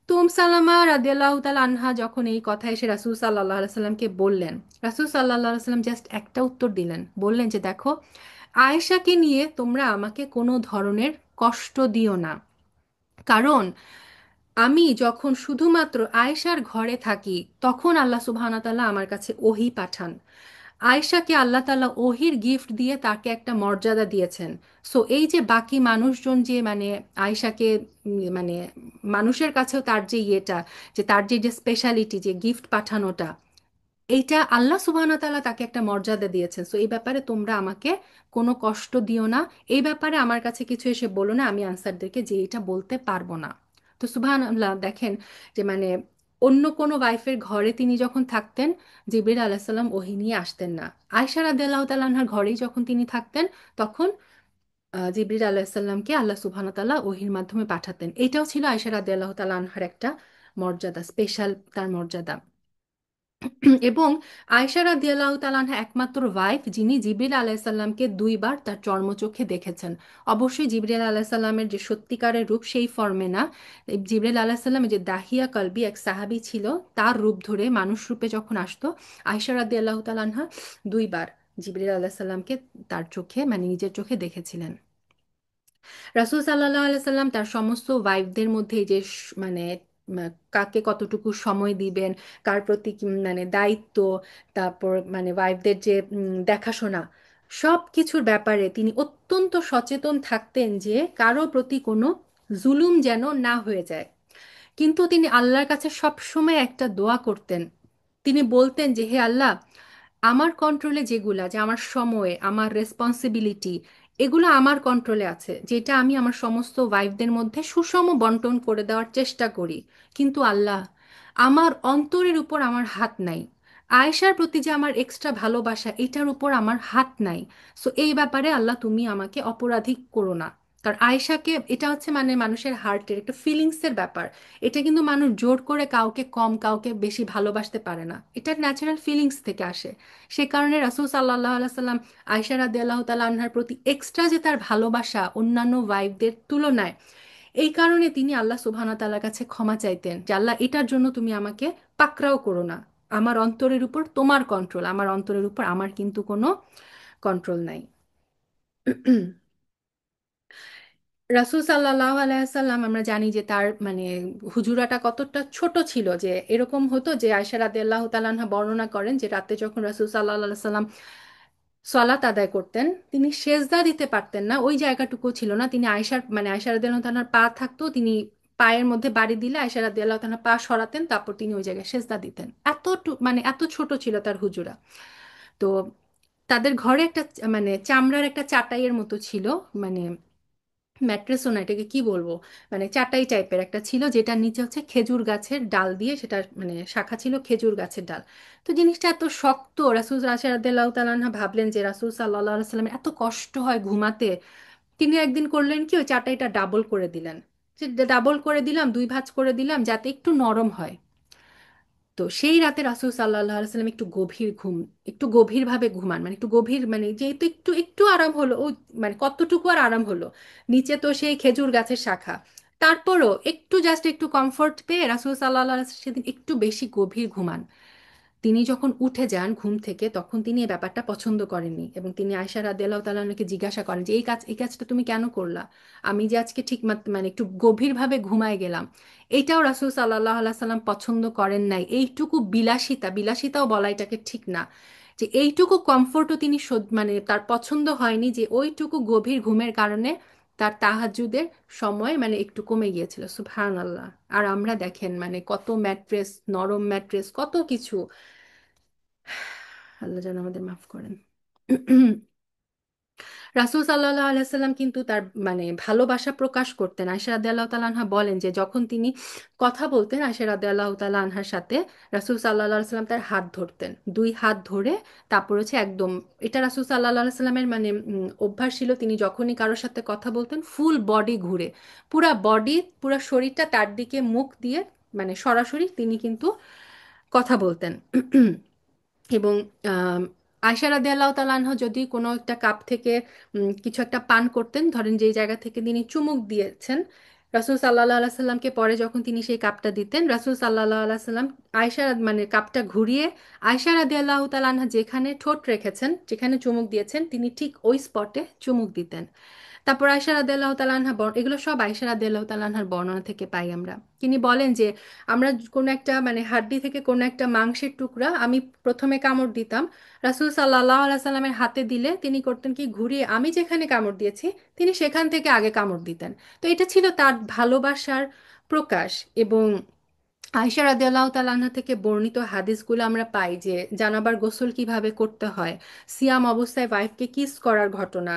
তো সালামা রাদিয়াল্লাহু তাআলা আনহা যখন এই কথা এসে রাসূল সাল্লাল্লাহু আলাইহি সাল্লামকে বললেন, রাসূল সাল্লাল্লাহু আলাইহি সাল্লাম জাস্ট একটা উত্তর দিলেন, বললেন যে দেখো, আয়েশাকে নিয়ে তোমরা আমাকে কোনো ধরনের কষ্ট দিও না, কারণ আমি যখন শুধুমাত্র আয়েশার ঘরে থাকি তখন আল্লাহ সুবহানাহু ওয়া তাআলা আমার কাছে ওহী পাঠান। আয়েশাকে আল্লাহ তাআলা ওহির গিফট দিয়ে তাকে একটা মর্যাদা দিয়েছেন। সো এই যে বাকি মানুষজন যে মানে আয়েশাকে মানে মানুষের কাছেও তার যে ইয়েটা, যে তার যে যে স্পেশালিটি যে গিফট পাঠানোটা, এইটা আল্লাহ সুবহানাহু ওয়া তাআলা তাকে একটা মর্যাদা দিয়েছেন। সো এই ব্যাপারে তোমরা আমাকে কোনো কষ্ট দিও না, এই ব্যাপারে আমার কাছে কিছু এসে বলো না, আমি আনসারদেরকে যে এটা বলতে পারবো না। তো সুবহানাল্লাহ, দেখেন যে মানে অন্য কোনো ওয়াইফের ঘরে তিনি যখন থাকতেন, জিবরিল আলাইসাল্লাম ওহী নিয়ে আসতেন না। আয়েশা রাদিয়াল্লাহু তাআলা আনহার ঘরেই যখন তিনি থাকতেন, তখন জিবরিল আলাইসাল্লামকে আল্লাহ সুবহানাহু ওয়া তাআলা ওহীর মাধ্যমে পাঠাতেন। এটাও ছিল আয়েশা রাদিয়াল্লাহু তাআলা আনহার একটা মর্যাদা, স্পেশাল তার মর্যাদা। এবং আয়েশা রাদিয়াল্লাহু তাআলা আনহা একমাত্র ওয়াইফ যিনি জিবরিল আলাইসাল্লামকে দুইবার তার চর্মচোখে দেখেছেন। অবশ্যই জিবরিল আলাইসাল্লামের যে সত্যিকারের রূপ সেই ফর্মে না, জিবরিল আলাইসাল্লাম যে দাহিয়া কলবি এক সাহাবী ছিল, তার রূপ ধরে মানুষ রূপে যখন আসতো, আয়েশা রাদিয়াল্লাহু তাআলা আনহা দুইবার জিবরিল আলাইসাল্লামকে তার চোখে মানে নিজের চোখে দেখেছিলেন। রাসূল সাল্লাল্লাহু আলাইহি সাল্লাম তার সমস্ত ওয়াইফদের মধ্যে এই যে মানে কাকে কতটুকু সময় দিবেন, কার প্রতি মানে দায়িত্ব, তারপর মানে ওয়াইফদের যে দেখাশোনা, সব কিছুর ব্যাপারে তিনি অত্যন্ত সচেতন থাকতেন যে কারো প্রতি কোনো জুলুম যেন না হয়ে যায়। কিন্তু তিনি আল্লাহর কাছে সব সময় একটা দোয়া করতেন। তিনি বলতেন যে হে আল্লাহ, আমার কন্ট্রোলে যেগুলা, যে আমার সময়, আমার রেসপন্সিবিলিটি, এগুলো আমার কন্ট্রোলে আছে, যেটা আমি আমার সমস্ত ওয়াইফদের মধ্যে সুষম বন্টন করে দেওয়ার চেষ্টা করি। কিন্তু আল্লাহ, আমার অন্তরের উপর আমার হাত নাই। আয়েশার প্রতি যে আমার এক্সট্রা ভালোবাসা, এটার উপর আমার হাত নাই। সো এই ব্যাপারে আল্লাহ তুমি আমাকে অপরাধী করো না। কারণ আয়েশাকে, এটা হচ্ছে মানে মানুষের হার্টের একটা ফিলিংসের ব্যাপার। এটা কিন্তু মানুষ জোর করে কাউকে কম কাউকে বেশি ভালোবাসতে পারে না, এটা ন্যাচারাল ফিলিংস থেকে আসে। সে কারণে রাসূল সাল্লাল্লাহু আলাইহি সাল্লাম আয়েশা রাদিয়াল্লাহু তাআলা আনহার প্রতি এক্সট্রা যে তার ভালোবাসা অন্যান্য ওয়াইফদের তুলনায়, এই কারণে তিনি আল্লাহ সুবহানাহু ওয়া তাআলার কাছে ক্ষমা চাইতেন যে আল্লাহ, এটার জন্য তুমি আমাকে পাকড়াও করো না। আমার অন্তরের উপর তোমার কন্ট্রোল, আমার অন্তরের উপর আমার কিন্তু কোনো কন্ট্রোল নাই। রাসূল সাল্লাল্লাহু আলাইহি সাল্লাম, আমরা জানি যে তার মানে হুজুরাটা কতটা ছোট ছিল, যে এরকম হতো যে আয়েশা রাদিয়াল্লাহু তাআলা আনহা বর্ণনা করেন যে রাতে যখন রাসূল সাল্লাল্লাহু আলাইহি সাল্লাম সালাত আদায় করতেন, তিনি সেজদা দিতে পারতেন না, ওই জায়গাটুকু ছিল না। তিনি আয়েশার মানে আয়েশা রাদিয়াল্লাহু তাআলার পা থাকতো, তিনি পায়ের মধ্যে বাড়ি দিলে আয়েশা রাদিয়াল্লাহু তাআলা পা সরাতেন, তারপর তিনি ওই জায়গায় সেজদা দিতেন। মানে এত ছোট ছিল তার হুজুরা। তো তাদের ঘরে একটা মানে চামড়ার একটা চাটাইয়ের মতো ছিল, মানে ম্যাট্রেসও না, এটাকে কি বলবো, মানে চাটাই টাইপের একটা ছিল, যেটার নিচে হচ্ছে খেজুর গাছের ডাল দিয়ে, সেটা মানে শাখা ছিল খেজুর গাছের ডাল। তো জিনিসটা এত শক্ত, রাসূল রাদিয়াল্লাহু তাআলা আনহা ভাবলেন যে রাসূল সাল্লাল্লাহু আলাইহি সাল্লামের এত কষ্ট হয় ঘুমাতে। তিনি একদিন করলেন কি, ওই চাটাইটা ডাবল করে দিলেন, যে ডাবল করে দিলাম, দুই ভাঁজ করে দিলাম যাতে একটু নরম হয়। তো সেই রাতে রাসূল সাল্লাল্লাহু আলাইহি সাল্লাম একটু গভীর ঘুম, একটু গভীর ভাবে ঘুমান, মানে একটু গভীর, মানে যেহেতু একটু একটু আরাম হলো ও, মানে কতটুকু আর আরাম হলো, নিচে তো সেই খেজুর গাছের শাখা, তারপরও একটু জাস্ট একটু কমফোর্ট পেয়ে রাসূল সাল্লাল্লাহু আলাইহি সাল্লাম সেদিন একটু বেশি গভীর ঘুমান। তিনি যখন উঠে যান ঘুম থেকে, তখন তিনি এই ব্যাপারটা পছন্দ করেননি, এবং তিনি আয়েশা রাদিয়াল্লাহু তাআলা আনহাকে জিজ্ঞাসা করেন যে এই কাজটা তুমি কেন করলা? আমি যে আজকে ঠিক মানে একটু গভীরভাবে ঘুমায় গেলাম। এইটাও রাসূল সাল্লাল্লাহু আলাইহি সাল্লাম পছন্দ করেন নাই। এইটুকু বিলাসিতা, বিলাসিতাও বলা এটাকে ঠিক না, যে এইটুকু কমফোর্টও তিনি মানে তার পছন্দ হয়নি, যে ওইটুকু গভীর ঘুমের কারণে তার তাহাজ্জুদের সময় মানে একটু কমে গিয়েছিল। সুবহানাল্লাহ। আর আমরা দেখেন মানে কত ম্যাট্রেস, নরম ম্যাট্রেস, কত কিছু, আল্লাহ যেন আমাদের মাফ করেন। রাসূল সাল্লাল্লাহু আলাইহি সাল্লাম কিন্তু তার মানে ভালোবাসা প্রকাশ করতেন। আয়েশা রাদিয়াল্লাহু তাআলা আনহা বলেন যে যখন তিনি কথা বলতেন আয়েশা রাদিয়াল্লাহু তাআলা আনহার সাথে, রাসূল সাল্লাল্লাহু আলাইহি সাল্লাম তার হাত ধরতেন, দুই হাত ধরে, তারপর হচ্ছে একদম, এটা রাসূল সাল্লাল্লাহু আলাইহি সাল্লামের মানে অভ্যাস ছিল, তিনি যখনই কারোর সাথে কথা বলতেন ফুল বডি ঘুরে, পুরা বডি, পুরা শরীরটা তার দিকে মুখ দিয়ে, মানে সরাসরি তিনি কিন্তু কথা বলতেন। এবং আম, আয়শা রাদিয়াল্লাহু তাআলা আনহা যদি কোনো একটা কাপ থেকে কিছু একটা পান করতেন, ধরেন যেই জায়গা থেকে তিনি চুমুক দিয়েছেন রাসূল সাল্লাল্লাহু আলাইহি সাল্লামকে, পরে যখন তিনি সেই কাপটা দিতেন, রাসূল সাল্লাল্লাহু আলাইহি সাল্লাম আয়শা মানে কাপটা ঘুরিয়ে আয়শা রাদিয়াল্লাহু তাআলা আনহা যেখানে ঠোঁট রেখেছেন, যেখানে চুমুক দিয়েছেন, তিনি ঠিক ওই স্পটে চুমুক দিতেন। তারপর আয়শা রাদিয়াল্লাহু তাআলা আনহা এগুলো সব আয়শা রাদিয়াল্লাহু তাআলা আনহার বর্ণনা থেকে পাই আমরা। তিনি বলেন যে আমরা কোনো একটা মানে হাড্ডি থেকে কোনো একটা মাংসের টুকরা আমি প্রথমে কামড় দিতাম, রাসূল সাল্লাল্লাহু আলাইহি সাল্লামের হাতে দিলে তিনি করতেন কি, ঘুরিয়ে আমি যেখানে কামড় দিয়েছি তিনি সেখান থেকে আগে কামড় দিতেন। তো এটা ছিল তার ভালোবাসার প্রকাশ। এবং আয়েশা রাদিয়াল্লাহু তাআলা আনহা থেকে বর্ণিত হাদিসগুলো আমরা পাই যে জানাবার গোসল কিভাবে করতে হয়, সিয়াম অবস্থায় ওয়াইফকে কিস করার ঘটনা,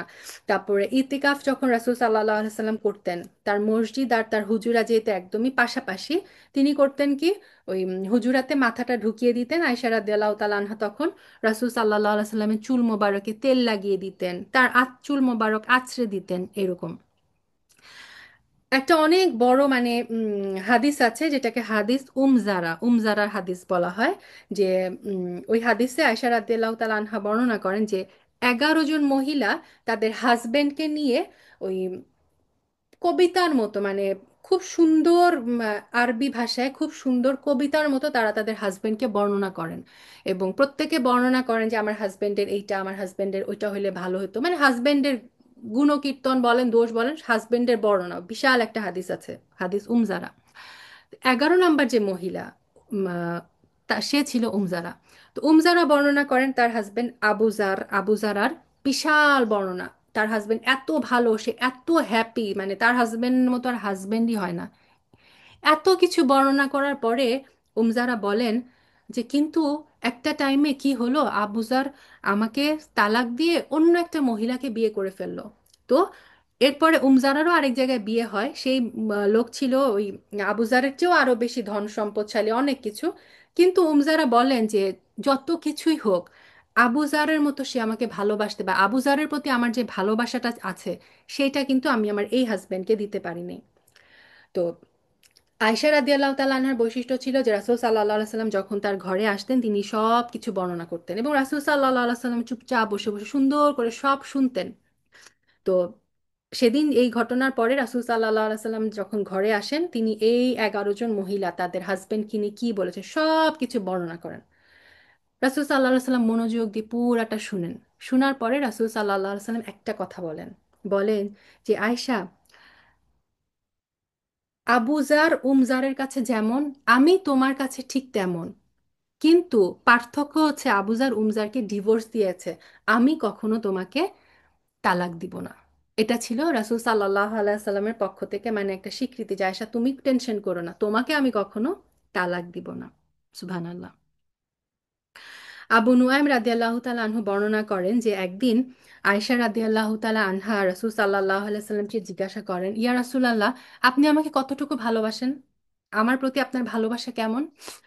তারপরে ইতিকাফ যখন রাসূল সাল্লাল্লাহু আলাইহি সাল্লাম করতেন, তার মসজিদ আর তার হুজুরা যেহেতু একদমই পাশাপাশি, তিনি করতেন কি ওই হুজুরাতে মাথাটা ঢুকিয়ে দিতেন আয়েশা রাদিয়াল্লাহু তাআলা আনহা, তখন রাসূল সাল্লাল্লাহু আলাইহি সাল্লামের চুল মোবারকে তেল লাগিয়ে দিতেন, তার চুল মোবারক আঁচড়ে দিতেন, এরকম একটা অনেক বড় মানে হাদিস আছে যেটাকে হাদিস উমজারার হাদিস বলা হয়। যে ওই হাদিসে আয়েশা রাদিয়াল্লাহু তাআলা আনহা বর্ণনা করেন যে 11 জন মহিলা তাদের হাজবেন্ডকে নিয়ে ওই কবিতার মতো মানে খুব সুন্দর আরবি ভাষায় খুব সুন্দর কবিতার মতো তারা তাদের হাজবেন্ডকে বর্ণনা করেন, এবং প্রত্যেকে বর্ণনা করেন যে আমার হাজবেন্ডের এইটা, আমার হাজবেন্ডের ওইটা হলে ভালো হতো, মানে হাজবেন্ডের গুণকীর্তন বলেন দোষ বলেন, হাজবেন্ডের বর্ণনা, বিশাল একটা হাদিস আছে, হাদিস উমজারা। 11 নম্বর যে মহিলা সে ছিল উমজারা। তো উমজারা বর্ণনা করেন তার হাজবেন্ড আবুজারার বিশাল বর্ণনা। তার হাজবেন্ড এত ভালো, সে এত হ্যাপি, মানে তার হাজবেন্ডের মতো আর হাজবেন্ডই হয় না। এত কিছু বর্ণনা করার পরে উমজারা বলেন যে কিন্তু একটা টাইমে কি হলো, আবুজার আমাকে তালাক দিয়ে অন্য একটা মহিলাকে বিয়ে করে ফেললো। তো এরপরে উমজারারও আরেক জায়গায় বিয়ে হয়, সেই লোক ছিল ওই আবুজারের চেয়েও আরো বেশি ধন সম্পদশালী, অনেক কিছু। কিন্তু উমজারা বলেন যে যত কিছুই হোক, আবুজারের মতো সে আমাকে ভালোবাসতে বা আবুজারের প্রতি আমার যে ভালোবাসাটা আছে, সেটা কিন্তু আমি আমার এই হাজবেন্ডকে দিতে পারিনি। তো আয়েশা রাদিয়াল্লাহু তাআলা আনহার বৈশিষ্ট্য ছিল যে রাসূল সাল্লাল্লাহু আলাইহি সাল্লাম যখন তার ঘরে আসতেন তিনি সব কিছু বর্ণনা করতেন, এবং রাসূল সাল্লাল্লাহু আলাইহি সাল্লাম চুপচাপ বসে বসে সুন্দর করে সব শুনতেন। তো সেদিন এই ঘটনার পরে রাসূল সাল্লাল্লাহু আলাইহি সাল্লাম যখন ঘরে আসেন, তিনি এই 11 জন মহিলা তাদের হাজবেন্ড কিনে কি বলেছে সব কিছু বর্ণনা করেন। রাসূল সাল্লাল্লাহু আলাইহি সাল্লাম মনোযোগ দিয়ে পুরাটা শুনেন। শোনার পরে রাসূল সাল্লাল্লাহু আলাইহি সাল্লাম একটা কথা বলেন, বলেন যে আয়েশা, আবুজার উমজারের কাছে যেমন, আমি তোমার কাছে ঠিক তেমন, কিন্তু পার্থক্য হচ্ছে আবুজার উমজারকে ডিভোর্স দিয়েছে, আমি কখনো তোমাকে তালাক দিব না। এটা ছিল রাসূল সাল্লাল্লাহু আলাইহি সাল্লামের পক্ষ থেকে মানে একটা স্বীকৃতি যে আয়েশা তুমি টেনশন করো না, তোমাকে আমি কখনো তালাক দিব না। সুবহানাল্লাহ। আবু নুয়াইম রাদিয়াল্লাহু তাআলা আনহু বর্ণনা করেন যে একদিন আয়েশা রাদিয়াল্লাহু তাআলা আনহা রাসূল সাল্লাল্লাহু আলাইহি সাল্লামকে জিজ্ঞাসা করেন, ইয়া রাসূলুল্লাহ, আপনি আমাকে কতটুকু ভালোবাসেন, আমার প্রতি আপনার ভালোবাসা কেমন?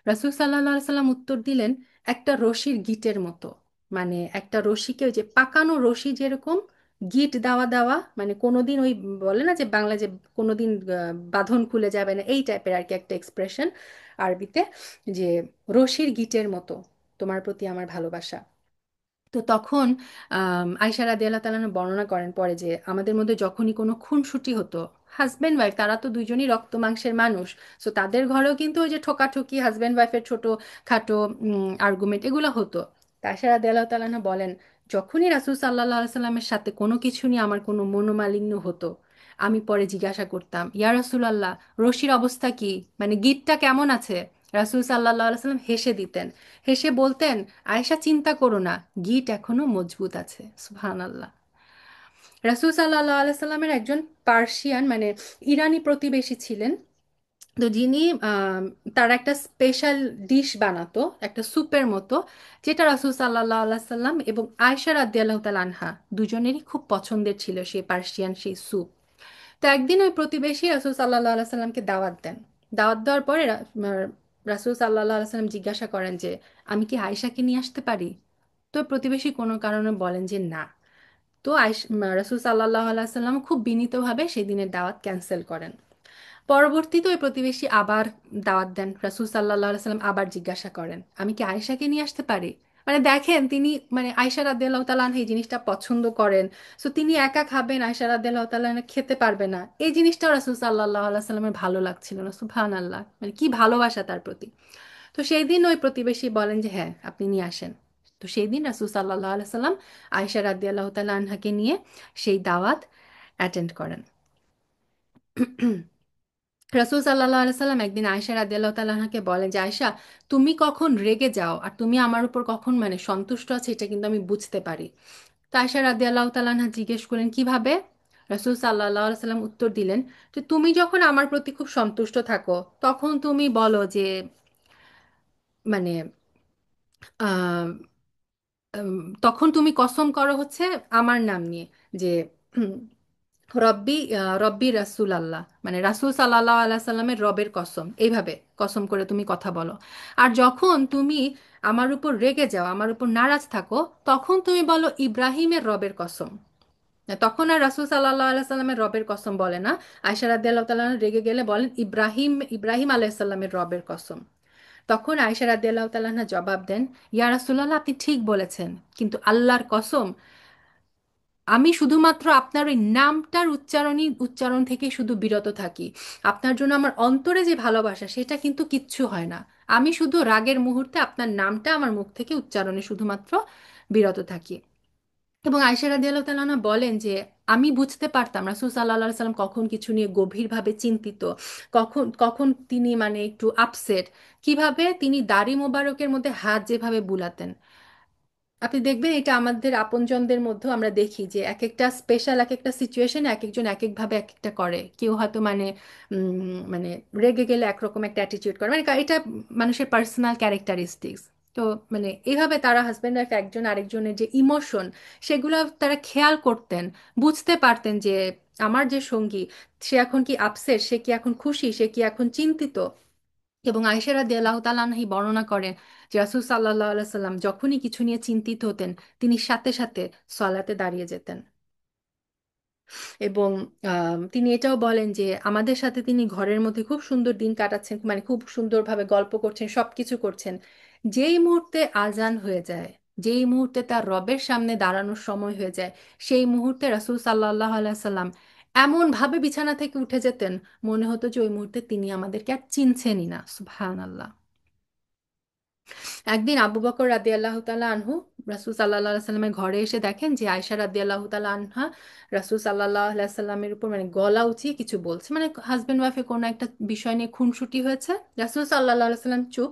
রাসূল সাল্লাল্লাহু আলাইহি সাল্লাম উত্তর দিলেন, একটা রশির গিঁটের মতো। মানে একটা রশিকে ওই যে পাকানো রশি যেরকম গিঁট দেওয়া দেওয়া, মানে কোনোদিন ওই বলে না যে বাংলা যে কোনোদিন বাঁধন খুলে যাবে না, এই টাইপের আর কি একটা এক্সপ্রেশন আরবিতে, যে রশির গিঁটের মতো তোমার প্রতি আমার ভালোবাসা। তো তখন আয়েশা রাদিয়াল্লাহু তাআলা আনহা বর্ণনা করেন পরে যে আমাদের মধ্যে যখনই কোনো খুনসুটি হতো, হাজব্যান্ড ওয়াইফ তারা তো দুইজনই রক্ত মাংসের মানুষ, সো তাদের ঘরেও কিন্তু ওই যে ঠোকাঠুকি হাজব্যান্ড ওয়াইফের ছোট খাটো আর্গুমেন্ট এগুলো হতো। তা আয়েশা রাদিয়াল্লাহু তাআলা আনহা বলেন, যখনই রাসূল সাল্লাল্লাহু আলাইহি সাল্লামের সাথে কোনো কিছু নিয়ে আমার কোনো মনোমালিন্য হতো, আমি পরে জিজ্ঞাসা করতাম, ইয়া রাসূলুল্লাহ, রশির অবস্থা কি, মানে গিঁটটা কেমন আছে? রাসূল সাল্লাল্লাহু আলাইহি সাল্লাম হেসে দিতেন, হেসে বলতেন, আয়েশা চিন্তা করো না, গিট এখনো মজবুত আছে। সুবহানাল্লাহ। রাসূল সাল্লাল্লাহু আলাইহি সাল্লামের একজন পার্সিয়ান মানে ইরানি প্রতিবেশী ছিলেন। তো যিনি তার একটা স্পেশাল ডিশ বানাতো, একটা স্যুপের মতো, যেটা রাসূল সাল্লাল্লাহু আলাইহি সাল্লাম এবং আয়েশা রাদিয়াল্লাহু তাআলা আনহা দুজনেরই খুব পছন্দের ছিল সেই পার্সিয়ান সেই স্যুপ। তো একদিন ওই প্রতিবেশী রাসূল সাল্লাল্লাহু আলাইহি সাল্লামকে দাওয়াত দেন। দাওয়াত দেওয়ার পরে রাসূল সাল্লাল্লাহু আলাইহি সাল্লাম জিজ্ঞাসা করেন যে আমি কি আয়েশাকে নিয়ে আসতে পারি? তো প্রতিবেশী কোনো কারণে বলেন যে না। তো রাসূল সাল্লাল্লাহু আলাইহি সাল্লাম খুব বিনীতভাবে সেই দিনের দাওয়াত ক্যান্সেল করেন। পরবর্তীতে ওই প্রতিবেশী আবার দাওয়াত দেন, রাসূল সাল্লাল্লাহু আলাইহি সাল্লাম আবার জিজ্ঞাসা করেন আমি কি আয়েশাকে নিয়ে আসতে পারি? মানে দেখেন তিনি মানে আয়েশা রাদিয়াল্লাহু তাআলা আনহা এই জিনিসটা পছন্দ করেন, সো তিনি একা খাবেন, আয়েশা রাদিয়াল্লাহু তাআলা আনহা খেতে পারবে না, এই জিনিসটাও রাসূল সাল্লাল্লাহু আলাইহি সাল্লামের ভালো লাগছিল না। সুবহানাল্লাহ, মানে কি ভালোবাসা তার প্রতি। তো সেই দিন ওই প্রতিবেশী বলেন যে হ্যাঁ আপনি নিয়ে আসেন। তো সেই দিন রাসূল সাল্লাল্লাহু আলাইহি সাল্লাম আয়েশা রাদিয়াল্লাহু তাআলা আনহাকে নিয়ে সেই দাওয়াত অ্যাটেন্ড করেন। রাসূল সাল্লাল্লাহু আলাইহি সাল্লাম একদিন আয়েশা রাদিয়াল্লাহু তাআলা আনহাকে বলেন যে আয়েশা, তুমি কখন রেগে যাও আর তুমি আমার উপর কখন মানে সন্তুষ্ট আছে এটা কিন্তু আমি বুঝতে পারি। তো আয়েশা রাদিয়াল্লাহু তাআলা আনহা জিজ্ঞেস করেন কিভাবে? রাসূল সাল্লাল্লাহু আলাইহি সাল্লাম উত্তর দিলেন যে তুমি যখন আমার প্রতি খুব সন্তুষ্ট থাকো তখন তুমি বলো যে মানে আহ, তখন তুমি কসম করো হচ্ছে আমার নাম নিয়ে যে হুম, রব্বি রব্বি রাসূল আল্লাহ, মানে রাসূল সাল্লাল্লাহু আলাইহি সাল্লামের রবের কসম, এইভাবে কসম করে তুমি কথা বলো। আর যখন তুমি আমার উপর রেগে যাও, আমার উপর নারাজ থাকো, তখন তুমি বলো ইব্রাহিমের রবের কসম। তখন আর রাসূল সাল্লাল্লাহু আলাইহি সাল্লামের রবের কসম বলে না। আয়েশা রাদিয়াল্লাহু তাআলা আনহা রেগে গেলে বলেন ইব্রাহিম ইব্রাহিম আলাইহিস সালামের রবের কসম। তখন আয়েশা রাদিয়াল্লাহু তাআলা আনহা জবাব দেন, ইয়া রাসূলুল্লাহ, আপনি ঠিক বলেছেন, কিন্তু আল্লাহর কসম আমি শুধুমাত্র আপনার ওই নামটার উচ্চারণ থেকে শুধু বিরত থাকি। আপনার জন্য আমার অন্তরে যে ভালোবাসা সেটা কিন্তু কিচ্ছু হয় না। আমি শুধু রাগের মুহূর্তে আপনার নামটা আমার মুখ থেকে উচ্চারণে শুধুমাত্র বিরত থাকি। এবং আয়েশা রাদিয়াল্লাহু তাআলা আনহা বলেন যে আমি বুঝতে পারতাম রাসূল সাল্লাল্লাহু আলাইহি সাল্লাম কখন কিছু নিয়ে গভীরভাবে চিন্তিত, কখন কখন তিনি মানে একটু আপসেট, কিভাবে তিনি দাড়ি মোবারকের মধ্যে হাত যেভাবে বুলাতেন। আপনি দেখবেন এটা আমাদের আপনজনদের মধ্যেও আমরা দেখি যে এক একটা স্পেশাল এক একটা সিচুয়েশন এক একজন এক একভাবে এক একটা করে। কেউ হয়তো মানে মানে রেগে গেলে একরকম একটা অ্যাটিটিউড করে, মানে এটা মানুষের পার্সোনাল ক্যারেক্টারিস্টিক্স। তো মানে এইভাবে তারা হাজব্যান্ড ওয়াইফ একজন আরেকজনের যে ইমোশন সেগুলো তারা খেয়াল করতেন, বুঝতে পারতেন যে আমার যে সঙ্গী সে এখন কি আপসেট, সে কি এখন খুশি, সে কি এখন চিন্তিত। এবং আয়েশা রাদিয়াল্লাহু তাআলা আনহা বর্ণনা করেন যে রাসূল সাল্লাল্লাহু আলাইহি সাল্লাম যখনই কিছু নিয়ে চিন্তিত হতেন তিনি সাথে সাথে সলাতে দাঁড়িয়ে যেতেন। এবং তিনি এটাও বলেন যে আমাদের সাথে তিনি ঘরের মধ্যে খুব সুন্দর দিন কাটাচ্ছেন, মানে খুব সুন্দরভাবে গল্প করছেন, সবকিছু করছেন। যেই মুহূর্তে আজান হয়ে যায়, যেই মুহূর্তে তার রবের সামনে দাঁড়ানোর সময় হয়ে যায়, সেই মুহূর্তে রাসূল সাল্লাল্লাহু আলাইহি সাল্লাম এমন ভাবে বিছানা থেকে উঠে যেতেন, মনে হতো যে ওই মুহূর্তে তিনি আমাদেরকে আর চিনছেনই না। সুবহানাল্লাহ। একদিন আবু বকর রাদিয়াল্লাহু তাআলা আনহু রাসূল সাল্লাল্লাহু আলাইহি সাল্লামের ঘরে এসে দেখেন যে আয়েশা রাদিয়াল্লাহু তাআলা আনহা রাসূল সাল্লাল্লাহু আলাইহি সাল্লামের উপর মানে গলা উঁচিয়ে কিছু বলছে, মানে হাজবেন্ড ওয়াইফে কোনো একটা বিষয় নিয়ে খুনসুটি হয়েছে। রাসূল সাল্লাল্লাহু আলাইহি সাল্লাম চুপ।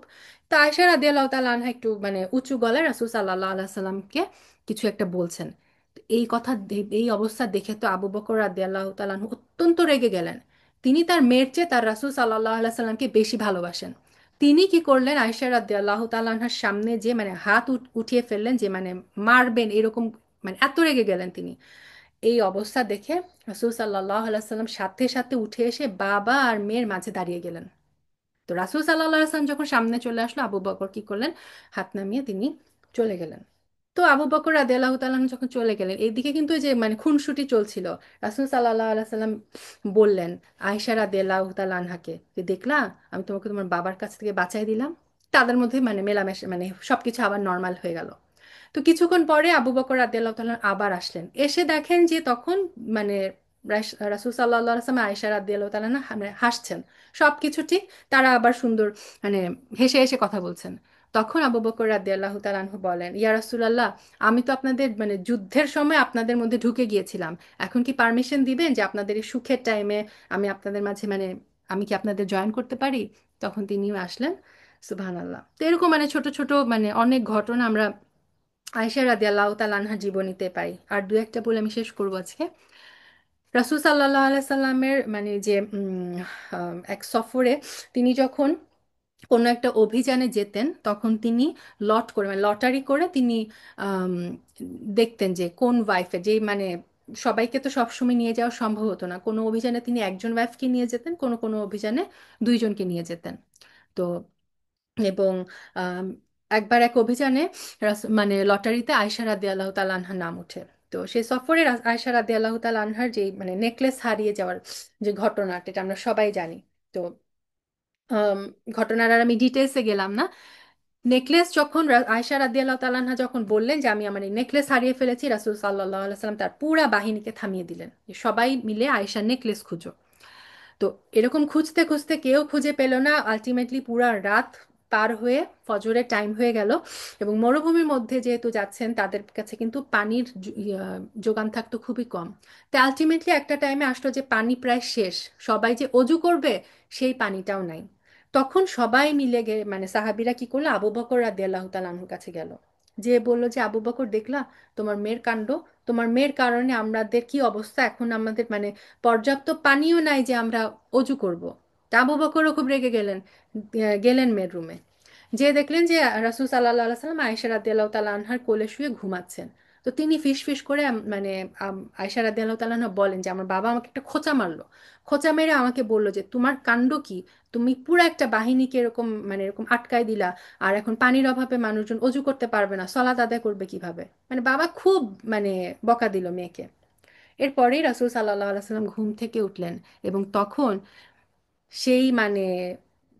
তো আয়েশা রাদিয়াল্লাহু তাআলা আনহা একটু মানে উঁচু গলায় রাসূল সাল্লাল্লাহু আলাইহি সাল্লামকে কিছু একটা বলছেন। তো এই কথা এই অবস্থা দেখে তো আবু বকর রাদিয়াল্লাহু তাআলা আনহু অত্যন্ত রেগে গেলেন। তিনি তার মেয়ের চেয়ে তার রাসূল সাল্লাল্লাহু আলাইহি সাল্লামকে বেশি ভালোবাসেন। তিনি কি করলেন, আয়েশা রাদিয়াল্লাহু তাআলা আনহার সামনে যে মানে হাত উঠিয়ে ফেললেন যে মানে মারবেন এরকম, মানে এত রেগে গেলেন তিনি। এই অবস্থা দেখে রাসূল সাল্লাল্লাহু আলাইহি সাল্লাম সাথে সাথে উঠে এসে বাবা আর মেয়ের মাঝে দাঁড়িয়ে গেলেন। তো রাসূল সাল্লাল্লাহু আলাইহি সাল্লাম যখন সামনে চলে আসলো আবু বকর কি করলেন, হাত নামিয়ে তিনি চলে গেলেন। তো আবু বকর রাদিয়াল্লাহু তাআলা আনহু যখন চলে গেলেন এইদিকে কিন্তু এই যে মানে খুনসুটি চলছিল। রাসূল সাল্লাল্লাহু আলাইহি সাল্লাম বললেন আয়েশা রাদিয়াল্লাহু তাআলা আনহাকে যে দেখলা, আমি তোমাকে তোমার বাবার কাছ থেকে বাঁচাই দিলাম। তাদের মধ্যে মানে মেলামেশা মানে সবকিছু আবার নর্মাল হয়ে গেল। তো কিছুক্ষণ পরে আবু বকর রাদিয়াল্লাহু তাআলা আবার আসলেন, এসে দেখেন যে তখন মানে রাসূল সাল্লাল্লাহু আলাইহি ওয়াসাল্লাম আয়েশা রাদিয়াল্লাহু তাআলা আনহা মানে হাসছেন, সবকিছু ঠিক, তারা আবার সুন্দর মানে হেসে হেসে কথা বলছেন। তখন আবু বকর রাদিয়াল্লাহু তাআলা আনহু বলেন, ইয়া রাসূলুল্লাহ, আমি তো আপনাদের মানে যুদ্ধের সময় আপনাদের মধ্যে ঢুকে গিয়েছিলাম, এখন কি পারমিশন দিবেন যে আপনাদের এই সুখের টাইমে আমি আপনাদের মাঝে মানে আমি কি আপনাদের জয়েন করতে পারি? তখন তিনিও আসলেন। সুবহানাল্লাহ। তো এরকম মানে ছোট ছোট মানে অনেক ঘটনা আমরা আয়েশা রাদিয়াল্লাহু তাআলা আনহার জীবনীতে পাই। আর দু একটা বলে আমি শেষ করবো আজকে। রাসূল সাল্লাল্লাহু আলাইহি সাল্লামের মানে যে এক সফরে তিনি যখন কোনো একটা অভিযানে যেতেন তখন তিনি লট করে মানে লটারি করে তিনি আম, দেখতেন যে কোন ওয়াইফে যে মানে সবাইকে তো সবসময় নিয়ে যাওয়া সম্ভব হতো না, কোনো অভিযানে তিনি একজন ওয়াইফকে নিয়ে যেতেন, কোনো কোনো অভিযানে দুইজনকে নিয়ে যেতেন। তো এবং আম, একবার এক অভিযানে মানে লটারিতে আয়েশা রাদিয়াল্লাহু তাআলা আনহার নাম ওঠে। তো সেই সফরে আয়েশা রাদিয়াল্লাহু তাআলা আনহার যে মানে নেকলেস হারিয়ে যাওয়ার যে ঘটনাটা এটা আমরা সবাই জানি। তো আম, ঘটনার আর আমি ডিটেলসে গেলাম না। নেকলেস যখন আয়েশা রাদিয়াল্লাহু তাআলা আনহা যখন বললেন যে আমি আমার এই নেকলেস হারিয়ে ফেলেছি, রাসূল সাল্লাল্লাহু আলাইহি সাল্লাম তার পুরা বাহিনীকে থামিয়ে দিলেন যে সবাই মিলে আয়েশার নেকলেস খুঁজো। তো এরকম খুঁজতে খুঁজতে কেউ খুঁজে পেল না, আলটিমেটলি পুরা রাত পার হয়ে ফজরের টাইম হয়ে গেল। এবং মরুভূমির মধ্যে যেহেতু যাচ্ছেন তাদের কাছে কিন্তু পানির যোগান থাকতো খুবই কম। তো আলটিমেটলি একটা টাইমে আসলো যে পানি প্রায় শেষ, সবাই যে অজু করবে সেই পানিটাও নাই। তখন সবাই মিলে মানে সাহাবীরা কি করলো, আবু বকর রাদিয়াল্লাহু তাআলা আনহুর কাছে গেল। যে বলল যে আবু বকর দেখলা তোমার মেয়ের কাণ্ড, তোমার মেয়ের কারণে আমাদের কি অবস্থা, এখন আমাদের মানে পর্যাপ্ত পানিও নাই যে আমরা অজু করব। তা আবু বকরও খুব রেগে গেলেন, গেলেন মেয়ের রুমে, যে দেখলেন যে রাসূল সাল্লাল্লাহু আলাইহি সাল্লাম আয়েশা রাদিয়াল্লাহু তাআলা আনহার কোলে শুয়ে ঘুমাচ্ছেন। তো তিনি ফিস ফিস করে মানে আয়েশা রাদিয়াল্লাহু তাআলা আনহা বলেন যে আমার বাবা আমাকে একটা খোঁচা মারলো, খোঁচা মেরে আমাকে বললো যে তোমার কাণ্ড কি, তুমি পুরো একটা বাহিনীকে এরকম মানে এরকম আটকায় দিলা, আর এখন পানির অভাবে মানুষজন অজু করতে পারবে না, সালাত আদায় করবে কিভাবে, মানে বাবা খুব মানে বকা দিল মেয়েকে। এরপরেই রাসূল সাল্লাল্লাহু আলাইহি সাল্লাম ঘুম থেকে উঠলেন, এবং তখন সেই মানে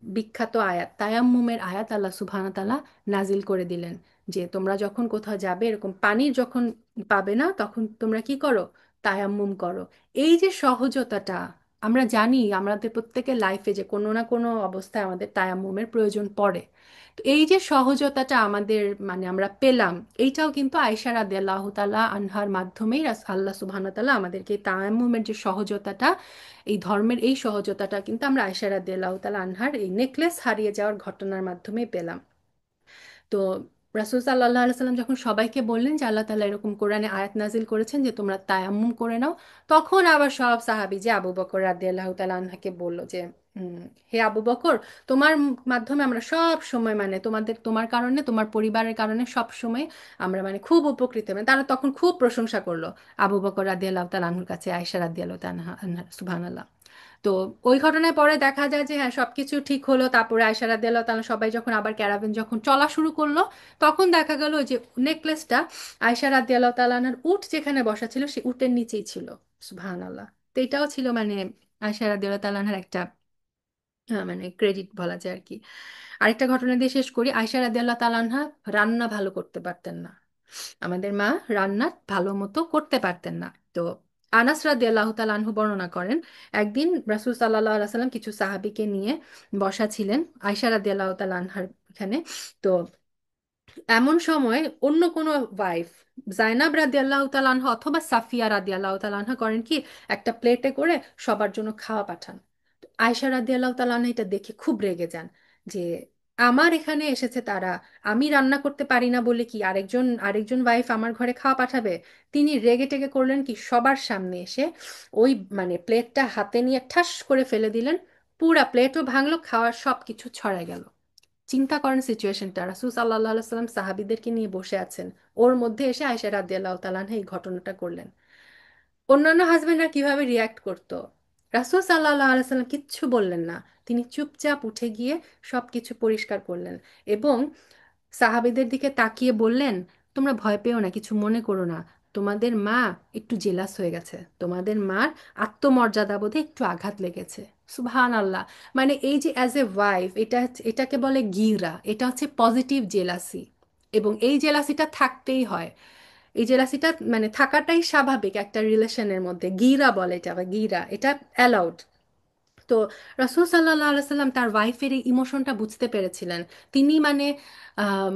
বিখ্যাত আয়াত তায়াম্মুমের আয়াত আল্লাহ সুবহানাহু ওয়া তাআলা নাজিল করে দিলেন যে তোমরা যখন কোথাও যাবে এরকম পানির যখন পাবে না তখন তোমরা কি করো, তায়াম্মুম করো। এই যে সহজতাটা, আমরা জানি আমাদের প্রত্যেকের লাইফে যে কোনো না কোনো অবস্থায় আমাদের তায়াম্মুমের প্রয়োজন পড়ে। তো এই যে সহজতাটা আমাদের মানে আমরা পেলাম, এইটাও কিন্তু আয়েশা রাদিয়াল্লাহু তাআলা আনহার মাধ্যমেই আল্লাহ সুবহানাহু ওয়া তাআলা আমাদেরকে এই তায়াম্মুমের যে সহজতাটা, এই ধর্মের এই সহজতাটা কিন্তু আমরা আয়েশা রাদিয়াল্লাহু তাআলা আনহার এই নেকলেস হারিয়ে যাওয়ার ঘটনার মাধ্যমে পেলাম। তো রাসূল সাল্লাল্লাহু আলাইহি সাল্লাম যখন সবাইকে বললেন যে আল্লাহ তাআলা এরকম কোরআনে আয়াত নাজিল করেছেন যে তোমরা তায়াম্মুম করে নাও, তখন আবার সব সাহাবী যে আবু বকর রাদিয়াল্লাহু তাআলা আনহাকে বলল যে উম, হে আবু বকর, তোমার মাধ্যমে আমরা সব সময় মানে তোমার কারণে তোমার পরিবারের কারণে সব সময় আমরা মানে খুব উপকৃত হবেন। তারা তখন খুব প্রশংসা করলো আবু বকর রাদিয়াল্লাহু তাআলা আনহুর কাছে আয়েশা রাদিয়াল্লাহু তাআলা আনহা, সুবহানাল্লাহ। তো ওই ঘটনায় পরে দেখা যায় যে হ্যাঁ সবকিছু ঠিক হলো, তারপরে আয়েশা রাদিয়াল্লাহু তাআলা সবাই যখন আবার ক্যারাভেন যখন চলা শুরু করলো, তখন দেখা গেল ওই যে নেকলেসটা আয়েশা রাদিয়াল্লাহু তাআলার উট যেখানে বসা ছিল সেই উটের নিচেই ছিল। সুবহানাল্লাহ। তো এটাও ছিল মানে আয়েশা রাদিয়াল্লাহু তাআলার একটা মানে ক্রেডিট বলা যায় আর কি। আরেকটা ঘটনা দিয়ে শেষ করি। আয়েশা রাদিয়াল্লাহু তাআলা আনহা রান্না ভালো করতে পারতেন না, আমাদের মা রান্না ভালো মতো করতে পারতেন না। তো আনাস রাদিয়াল্লাহু তাআলা আনহু বর্ণনা করেন, একদিন রাসূল সাল্লাল্লাহু আলাইহি সাল্লাম কিছু সাহাবীকে নিয়ে বসা ছিলেন আয়েশা রাদিয়াল্লাহু তাআলা আনহার এখানে। তো এমন সময় অন্য কোনো ওয়াইফ জাইনাব রাদিয়াল্লাহু তাআলা আনহা অথবা সাফিয়া রাদিয়াল্লাহু তাআলা আনহা করেন কি, একটা প্লেটে করে সবার জন্য খাওয়া পাঠান। তো আয়েশা রাদিয়াল্লাহু তাআলা আনহা এটা দেখে খুব রেগে যান যে আমার এখানে এসেছে তারা, আমি রান্না করতে পারি না বলে কি আরেকজন আরেকজন ওয়াইফ আমার ঘরে খাওয়া পাঠাবে। তিনি রেগে টেগে করলেন কি, সবার সামনে এসে ওই মানে প্লেটটা হাতে নিয়ে ঠাস করে ফেলে দিলেন, পুরা প্লেটও ভাঙলো, খাওয়ার সব কিছু ছড়াই গেল। চিন্তা করেন সিচুয়েশনটা, রাসূল সাল্লাল্লাহু আলাইহি সাল্লাম সাহাবীদেরকে নিয়ে বসে আছেন, ওর মধ্যে এসে আয়েশা রাদিয়াল্লাহু তাআলা আনহা এই ঘটনাটা করলেন। অন্যান্য হাজবেন্ডরা কিভাবে রিয়াক্ট করতো? রাসূল সাল্লাল্লাহু আলাইহি সাল্লাম কিচ্ছু বললেন না, তিনি চুপচাপ উঠে গিয়ে সবকিছু পরিষ্কার করলেন, এবং সাহাবীদের দিকে তাকিয়ে বললেন তোমরা ভয় পেও না, কিছু মনে করো না, তোমাদের মা একটু জেলাস হয়ে গেছে, তোমাদের মার আত্মমর্যাদা বোধে একটু আঘাত লেগেছে। সুবহান আল্লাহ। মানে এই যে অ্যাজ এ ওয়াইফ, এটাকে বলে গিরা, এটা হচ্ছে পজিটিভ জেলাসি, এবং এই জেলাসিটা থাকতেই হয়। এই জেলাসিটা মানে থাকাটাই স্বাভাবিক একটা রিলেশনের মধ্যে, গিরা বলে এটা, বা গিরা এটা অ্যালাউড। তো রাসূল সাল্লাল্লাহু আলাইহি সাল্লাম তার ওয়াইফের এই ইমোশনটা বুঝতে পেরেছিলেন। তিনি মানে আম,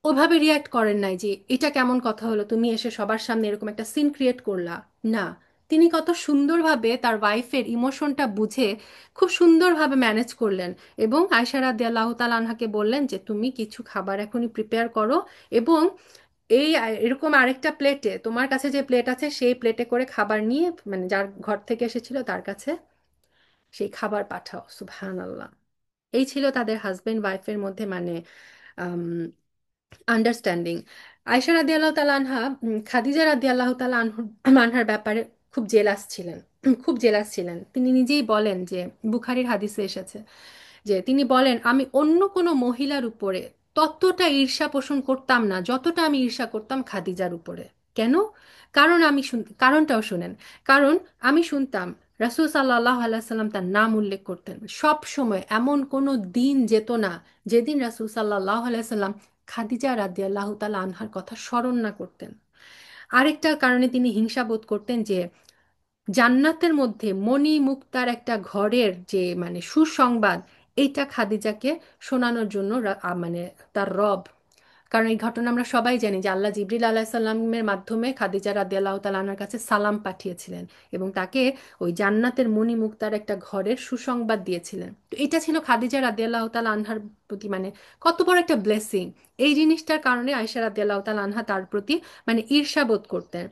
ওভাবে রিয়াক্ট করেন নাই যে এটা কেমন কথা হলো তুমি এসে সবার সামনে এরকম একটা সিন ক্রিয়েট করলা, না। তিনি কত সুন্দরভাবে তার ওয়াইফের ইমোশনটা বুঝে খুব সুন্দরভাবে ম্যানেজ করলেন, এবং আয়েশা রাদিয়াল্লাহু তাআলা আনহাকে বললেন যে তুমি কিছু খাবার এখনই প্রিপেয়ার করো, এবং এই এরকম আরেকটা প্লেটে তোমার কাছে যে প্লেট আছে সেই প্লেটে করে খাবার নিয়ে মানে যার ঘর থেকে এসেছিল তার কাছে সেই খাবার পাঠাও। সুবহানাল্লাহ। এই ছিল তাদের হাজবেন্ড ওয়াইফের মধ্যে মানে আন্ডারস্ট্যান্ডিং। আয়েশা রাদিয়াল্লাহু তাআলা আনহা খাদিজা রাদিয়াল্লাহু তাআলা আনহার ব্যাপারে খুব জেলাস ছিলেন, খুব জেলাস ছিলেন। তিনি নিজেই বলেন যে বুখারীর হাদিসে এসেছে যে তিনি বলেন আমি অন্য কোনো মহিলার উপরে ততটা ঈর্ষা পোষণ করতাম না যতটা আমি ঈর্ষা করতাম খাদিজার উপরে। কেন? কারণ কারণটাও শুনেন। কারণ আমি শুনতাম রাসূল সাল্লাল্লাহু আলাইহি সাল্লাম তার নাম উল্লেখ করতেন সব সময়, এমন কোনো দিন যেত না যেদিন রাসূল সাল্লাল্লাহু আলাইহি সাল্লাম খাদিজা রাদিয়াল্লাহু তাআলা আনহার কথা স্মরণ না করতেন। আরেকটা কারণে তিনি হিংসা বোধ করতেন যে জান্নাতের মধ্যে মণি মুক্তার একটা ঘরের যে মানে সুসংবাদ, এইটা খাদিজাকে শোনানোর জন্য মানে তার রব, কারণ এই ঘটনা আমরা সবাই জানি যে আল্লাহ জিবরিল আলাইহিস সালামের মাধ্যমে খাদিজা রাদিয়াল্লাহু তাআলা আনহার কাছে সালাম পাঠিয়েছিলেন, এবং তাকে ওই জান্নাতের মণি মুক্তার একটা ঘরের সুসংবাদ দিয়েছিলেন। তো এটা ছিল খাদিজা রাদিয়াল্লাহু তাআলা আনহার প্রতি মানে কত বড় একটা ব্লেসিং। এই জিনিসটার কারণে আয়েশা রাদিয়াল্লাহু তাআলা আনহা তার প্রতি মানে ঈর্ষাবোধ করতেন।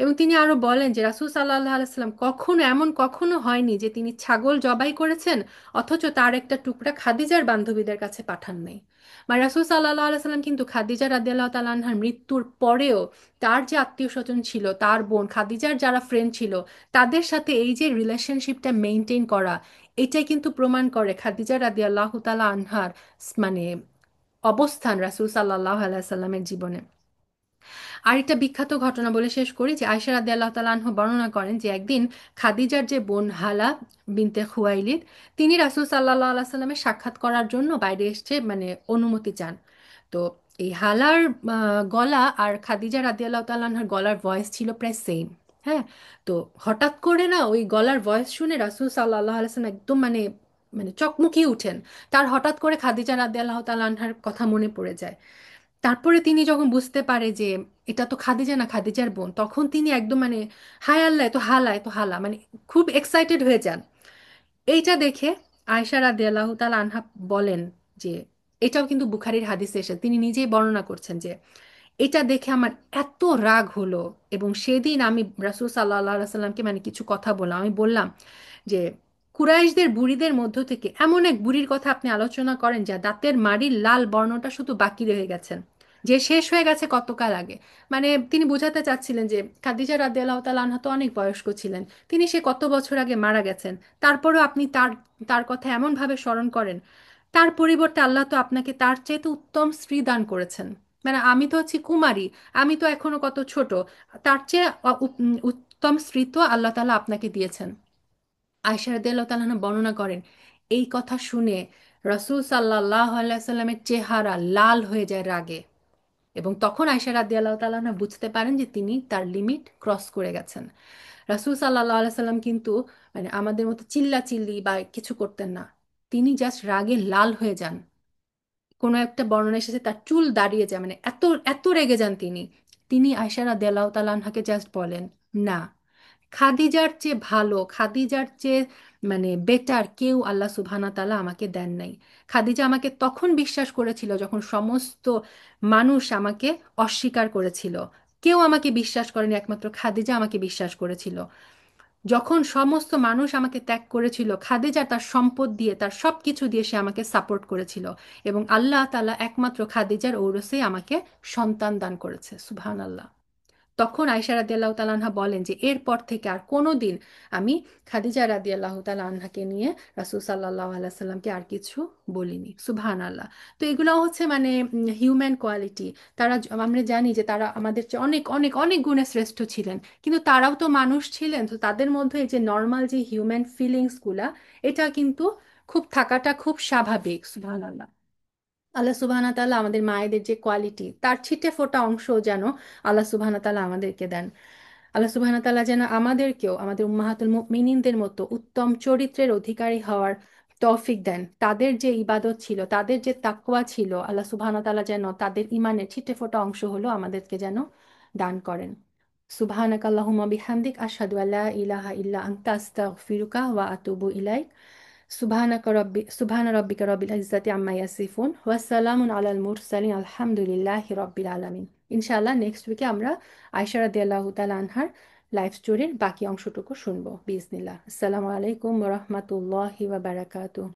এবং তিনি আরো বলেন যে রাসূল সাল্লাল্লাহু আলাইহি সাল্লাম কখনো এমন কখনো হয়নি যে তিনি ছাগল জবাই করেছেন অথচ তার একটা টুকরা খাদিজার বান্ধবীদের কাছে পাঠান নাই। মানে রাসূল সাল্লাল্লাহু আলাইহি সাল্লাম কিন্তু খাদিজা রাদিয়াল্লাহু তাআলা আনহার মৃত্যুর পরেও তার যে আত্মীয় স্বজন ছিল, তার বোন খাদিজার যারা ফ্রেন্ড ছিল, তাদের সাথে এই যে রিলেশনশিপটা মেনটেন করা, এটাই কিন্তু প্রমাণ করে খাদিজা রাদিয়াল্লাহু তাআলা আনহার মানে অবস্থান রাসূল সাল্লাল্লাহু আলাইহি সাল্লামের জীবনে। আরেকটা বিখ্যাত ঘটনা বলে শেষ করি যে আয়েশা রাদিয়াল্লাহু তাআলা আনহা বর্ণনা করেন যে একদিন খাদিজার যে বোন হালা বিনতে খুয়াইলিদ, তিনি রাসূল সাল্লাল্লাহু আলাইহি সাল্লামের সাক্ষাৎ করার জন্য বাইরে এসে মানে অনুমতি চান। তো এই হালার গলা আর খাদিজা রাদিয়াল্লাহু তাআলা আনহার গলার ভয়েস ছিল প্রায় সেম। হ্যাঁ। তো হঠাৎ করে না ওই গলার ভয়েস শুনে রাসূল সাল্লাল্লাহু আলাইহি সাল্লাম একদম মানে মানে চকমকিয়ে উঠেন। তার হঠাৎ করে খাদিজা রাদিয়াল্লাহু তাআলা আনহার কথা মনে পড়ে যায়। তারপরে তিনি যখন বুঝতে পারে যে এটা তো খাদিজা না, খাদিজার বোন, তখন তিনি একদম মানে হায় আল্লাহ, এ তো হালা, এ তো হালা, মানে খুব এক্সাইটেড হয়ে যান। এইটা দেখে আয়েশা রাদিয়াল্লাহু তাআলা আনহা বলেন যে, এটাও কিন্তু বুখারীর হাদিসে এসে তিনি নিজেই বর্ণনা করছেন যে এটা দেখে আমার এত রাগ হলো। এবং সেদিন আমি রাসূল সাল্লাল্লাহু আলাইহি সাল্লামকে মানে কিছু কথা বললাম। আমি বললাম যে কুরাইশদের বুড়িদের মধ্য থেকে এমন এক বুড়ির কথা আপনি আলোচনা করেন যা দাঁতের মাড়ির লাল বর্ণটা শুধু বাকি রয়ে গেছেন, যে শেষ হয়ে গেছে কতকাল আগে। মানে তিনি বোঝাতে চাচ্ছিলেন যে খাদিজা রাদিয়াল্লাহু তাআলা আনহা তো অনেক বয়স্ক ছিলেন, তিনি সে কত বছর আগে মারা গেছেন, তারপরেও আপনি তার তার কথা এমনভাবে স্মরণ করেন। তার পরিবর্তে আল্লাহ তো আপনাকে তার চাইতে উত্তম স্ত্রী দান করেছেন। মানে আমি তো হচ্ছি কুমারী, আমি তো এখনো কত ছোট, তার চেয়ে উত্তম স্ত্রী তো আল্লাহ তাআলা আপনাকে দিয়েছেন। আয়েশা রাদিয়াল্লাহু তাআলা আনহা বর্ণনা করেন এই কথা শুনে রাসূল সাল্লাল্লাহু আলাইহি সাল্লামের চেহারা লাল হয়ে যায় রাগে। এবং তখন আয়েশা রাদিয়াল্লাহু তাআলা আনহা বুঝতে পারেন যে তিনি তার লিমিট ক্রস করে গেছেন। রাসূল সাল্লাল্লাহু আলাইহি সাল্লাম কিন্তু মানে আমাদের মতো চিল্লাচিল্লি বা কিছু করতেন না। তিনি জাস্ট রাগে লাল হয়ে যান। কোনো একটা বর্ণনা এসেছে তার চুল দাঁড়িয়ে যায়, মানে এত এত রেগে যান তিনি। তিনি আয়েশা রাদিয়াল্লাহু তাআলা আনহাকে জাস্ট বলেন, না, খাদিজার চেয়ে ভালো, খাদিজার চেয়ে মানে বেটার কেউ আল্লাহ সুবহানাহু ওয়া তাআলা আমাকে দেন নাই। খাদিজা আমাকে তখন বিশ্বাস করেছিল যখন সমস্ত মানুষ আমাকে অস্বীকার করেছিল। কেউ আমাকে বিশ্বাস করেনি, একমাত্র খাদিজা আমাকে বিশ্বাস করেছিল। যখন সমস্ত মানুষ আমাকে ত্যাগ করেছিল, খাদিজা তার সম্পদ দিয়ে, তার সব কিছু দিয়ে সে আমাকে সাপোর্ট করেছিল। এবং আল্লাহ তাআলা একমাত্র খাদিজার ঔরসে আমাকে সন্তান দান করেছে, সুবহানাল্লাহ। তখন আয়েশা রাদিয়াল্লাহু তাআলা আনহা বলেন যে এরপর থেকে আর কোনোদিন আমি খাদিজা রাদিয়াল্লাহু তাআলা আনহাকে নিয়ে রাসূল সাল্লাল্লাহু আলাইহি সাল্লামকে আর কিছু বলিনি, সুবহানাল্লাহ। তো এগুলো হচ্ছে মানে হিউম্যান কোয়ালিটি। তারা আমরা জানি যে তারা আমাদের চেয়ে অনেক অনেক অনেক গুণে শ্রেষ্ঠ ছিলেন, কিন্তু তারাও তো মানুষ ছিলেন। তো তাদের মধ্যে এই যে নর্মাল যে হিউম্যান ফিলিংসগুলা, এটা কিন্তু খুব থাকাটা খুব স্বাভাবিক, সুবহানাল্লাহ। আল্লাহ সুবহানাহু ওয়া তাআলা আমাদের মায়েদের যে কোয়ালিটি, তার ছিটে ফোটা অংশ যেন আল্লাহ সুবহানাহু ওয়া তাআলা আমাদেরকে দেন। আল্লাহ সুবহানাহু ওয়া তাআলা যেন আমাদেরকেও আমাদের উম্মাহাতুল মুমিনিনদের মতো উত্তম চরিত্রের অধিকারী হওয়ার তৌফিক দেন। তাদের যে ইবাদত ছিল, তাদের যে তাকওয়া ছিল, আল্লাহ সুবহানাহু ওয়া তাআলা যেন তাদের ইমানের ছিটে ফোটা অংশ হলো আমাদেরকে যেন দান করেন। সুবহানাকা আল্লাহুম্মা বিহামদিক আশহাদু আল্লা ইলাহা ইল্লা আনতা আস্তাগফিরুকা ওয়া আতুবু ইলাইক। সুবহান রাব্বিকা রব্বিল ইজ্জাতি আম্মা ইয়াসিফুন ওয়া সালামুন আলাল মুরসালিন আলহামদুলিল্লাহি রব্বিল আলামিন। ইনশাআল্লাহ নেক্সট উইকে আমরা আয়েশা রাদিয়াল্লাহু তাআলা আনহার লাইফ স্টোরির বাকি অংশটুকু শুনবো বিইজনিল্লাহ। আসসালামু আলাইকুম ওয়া রাহমাতুল্লাহি ওয়া বারাকাতুহু।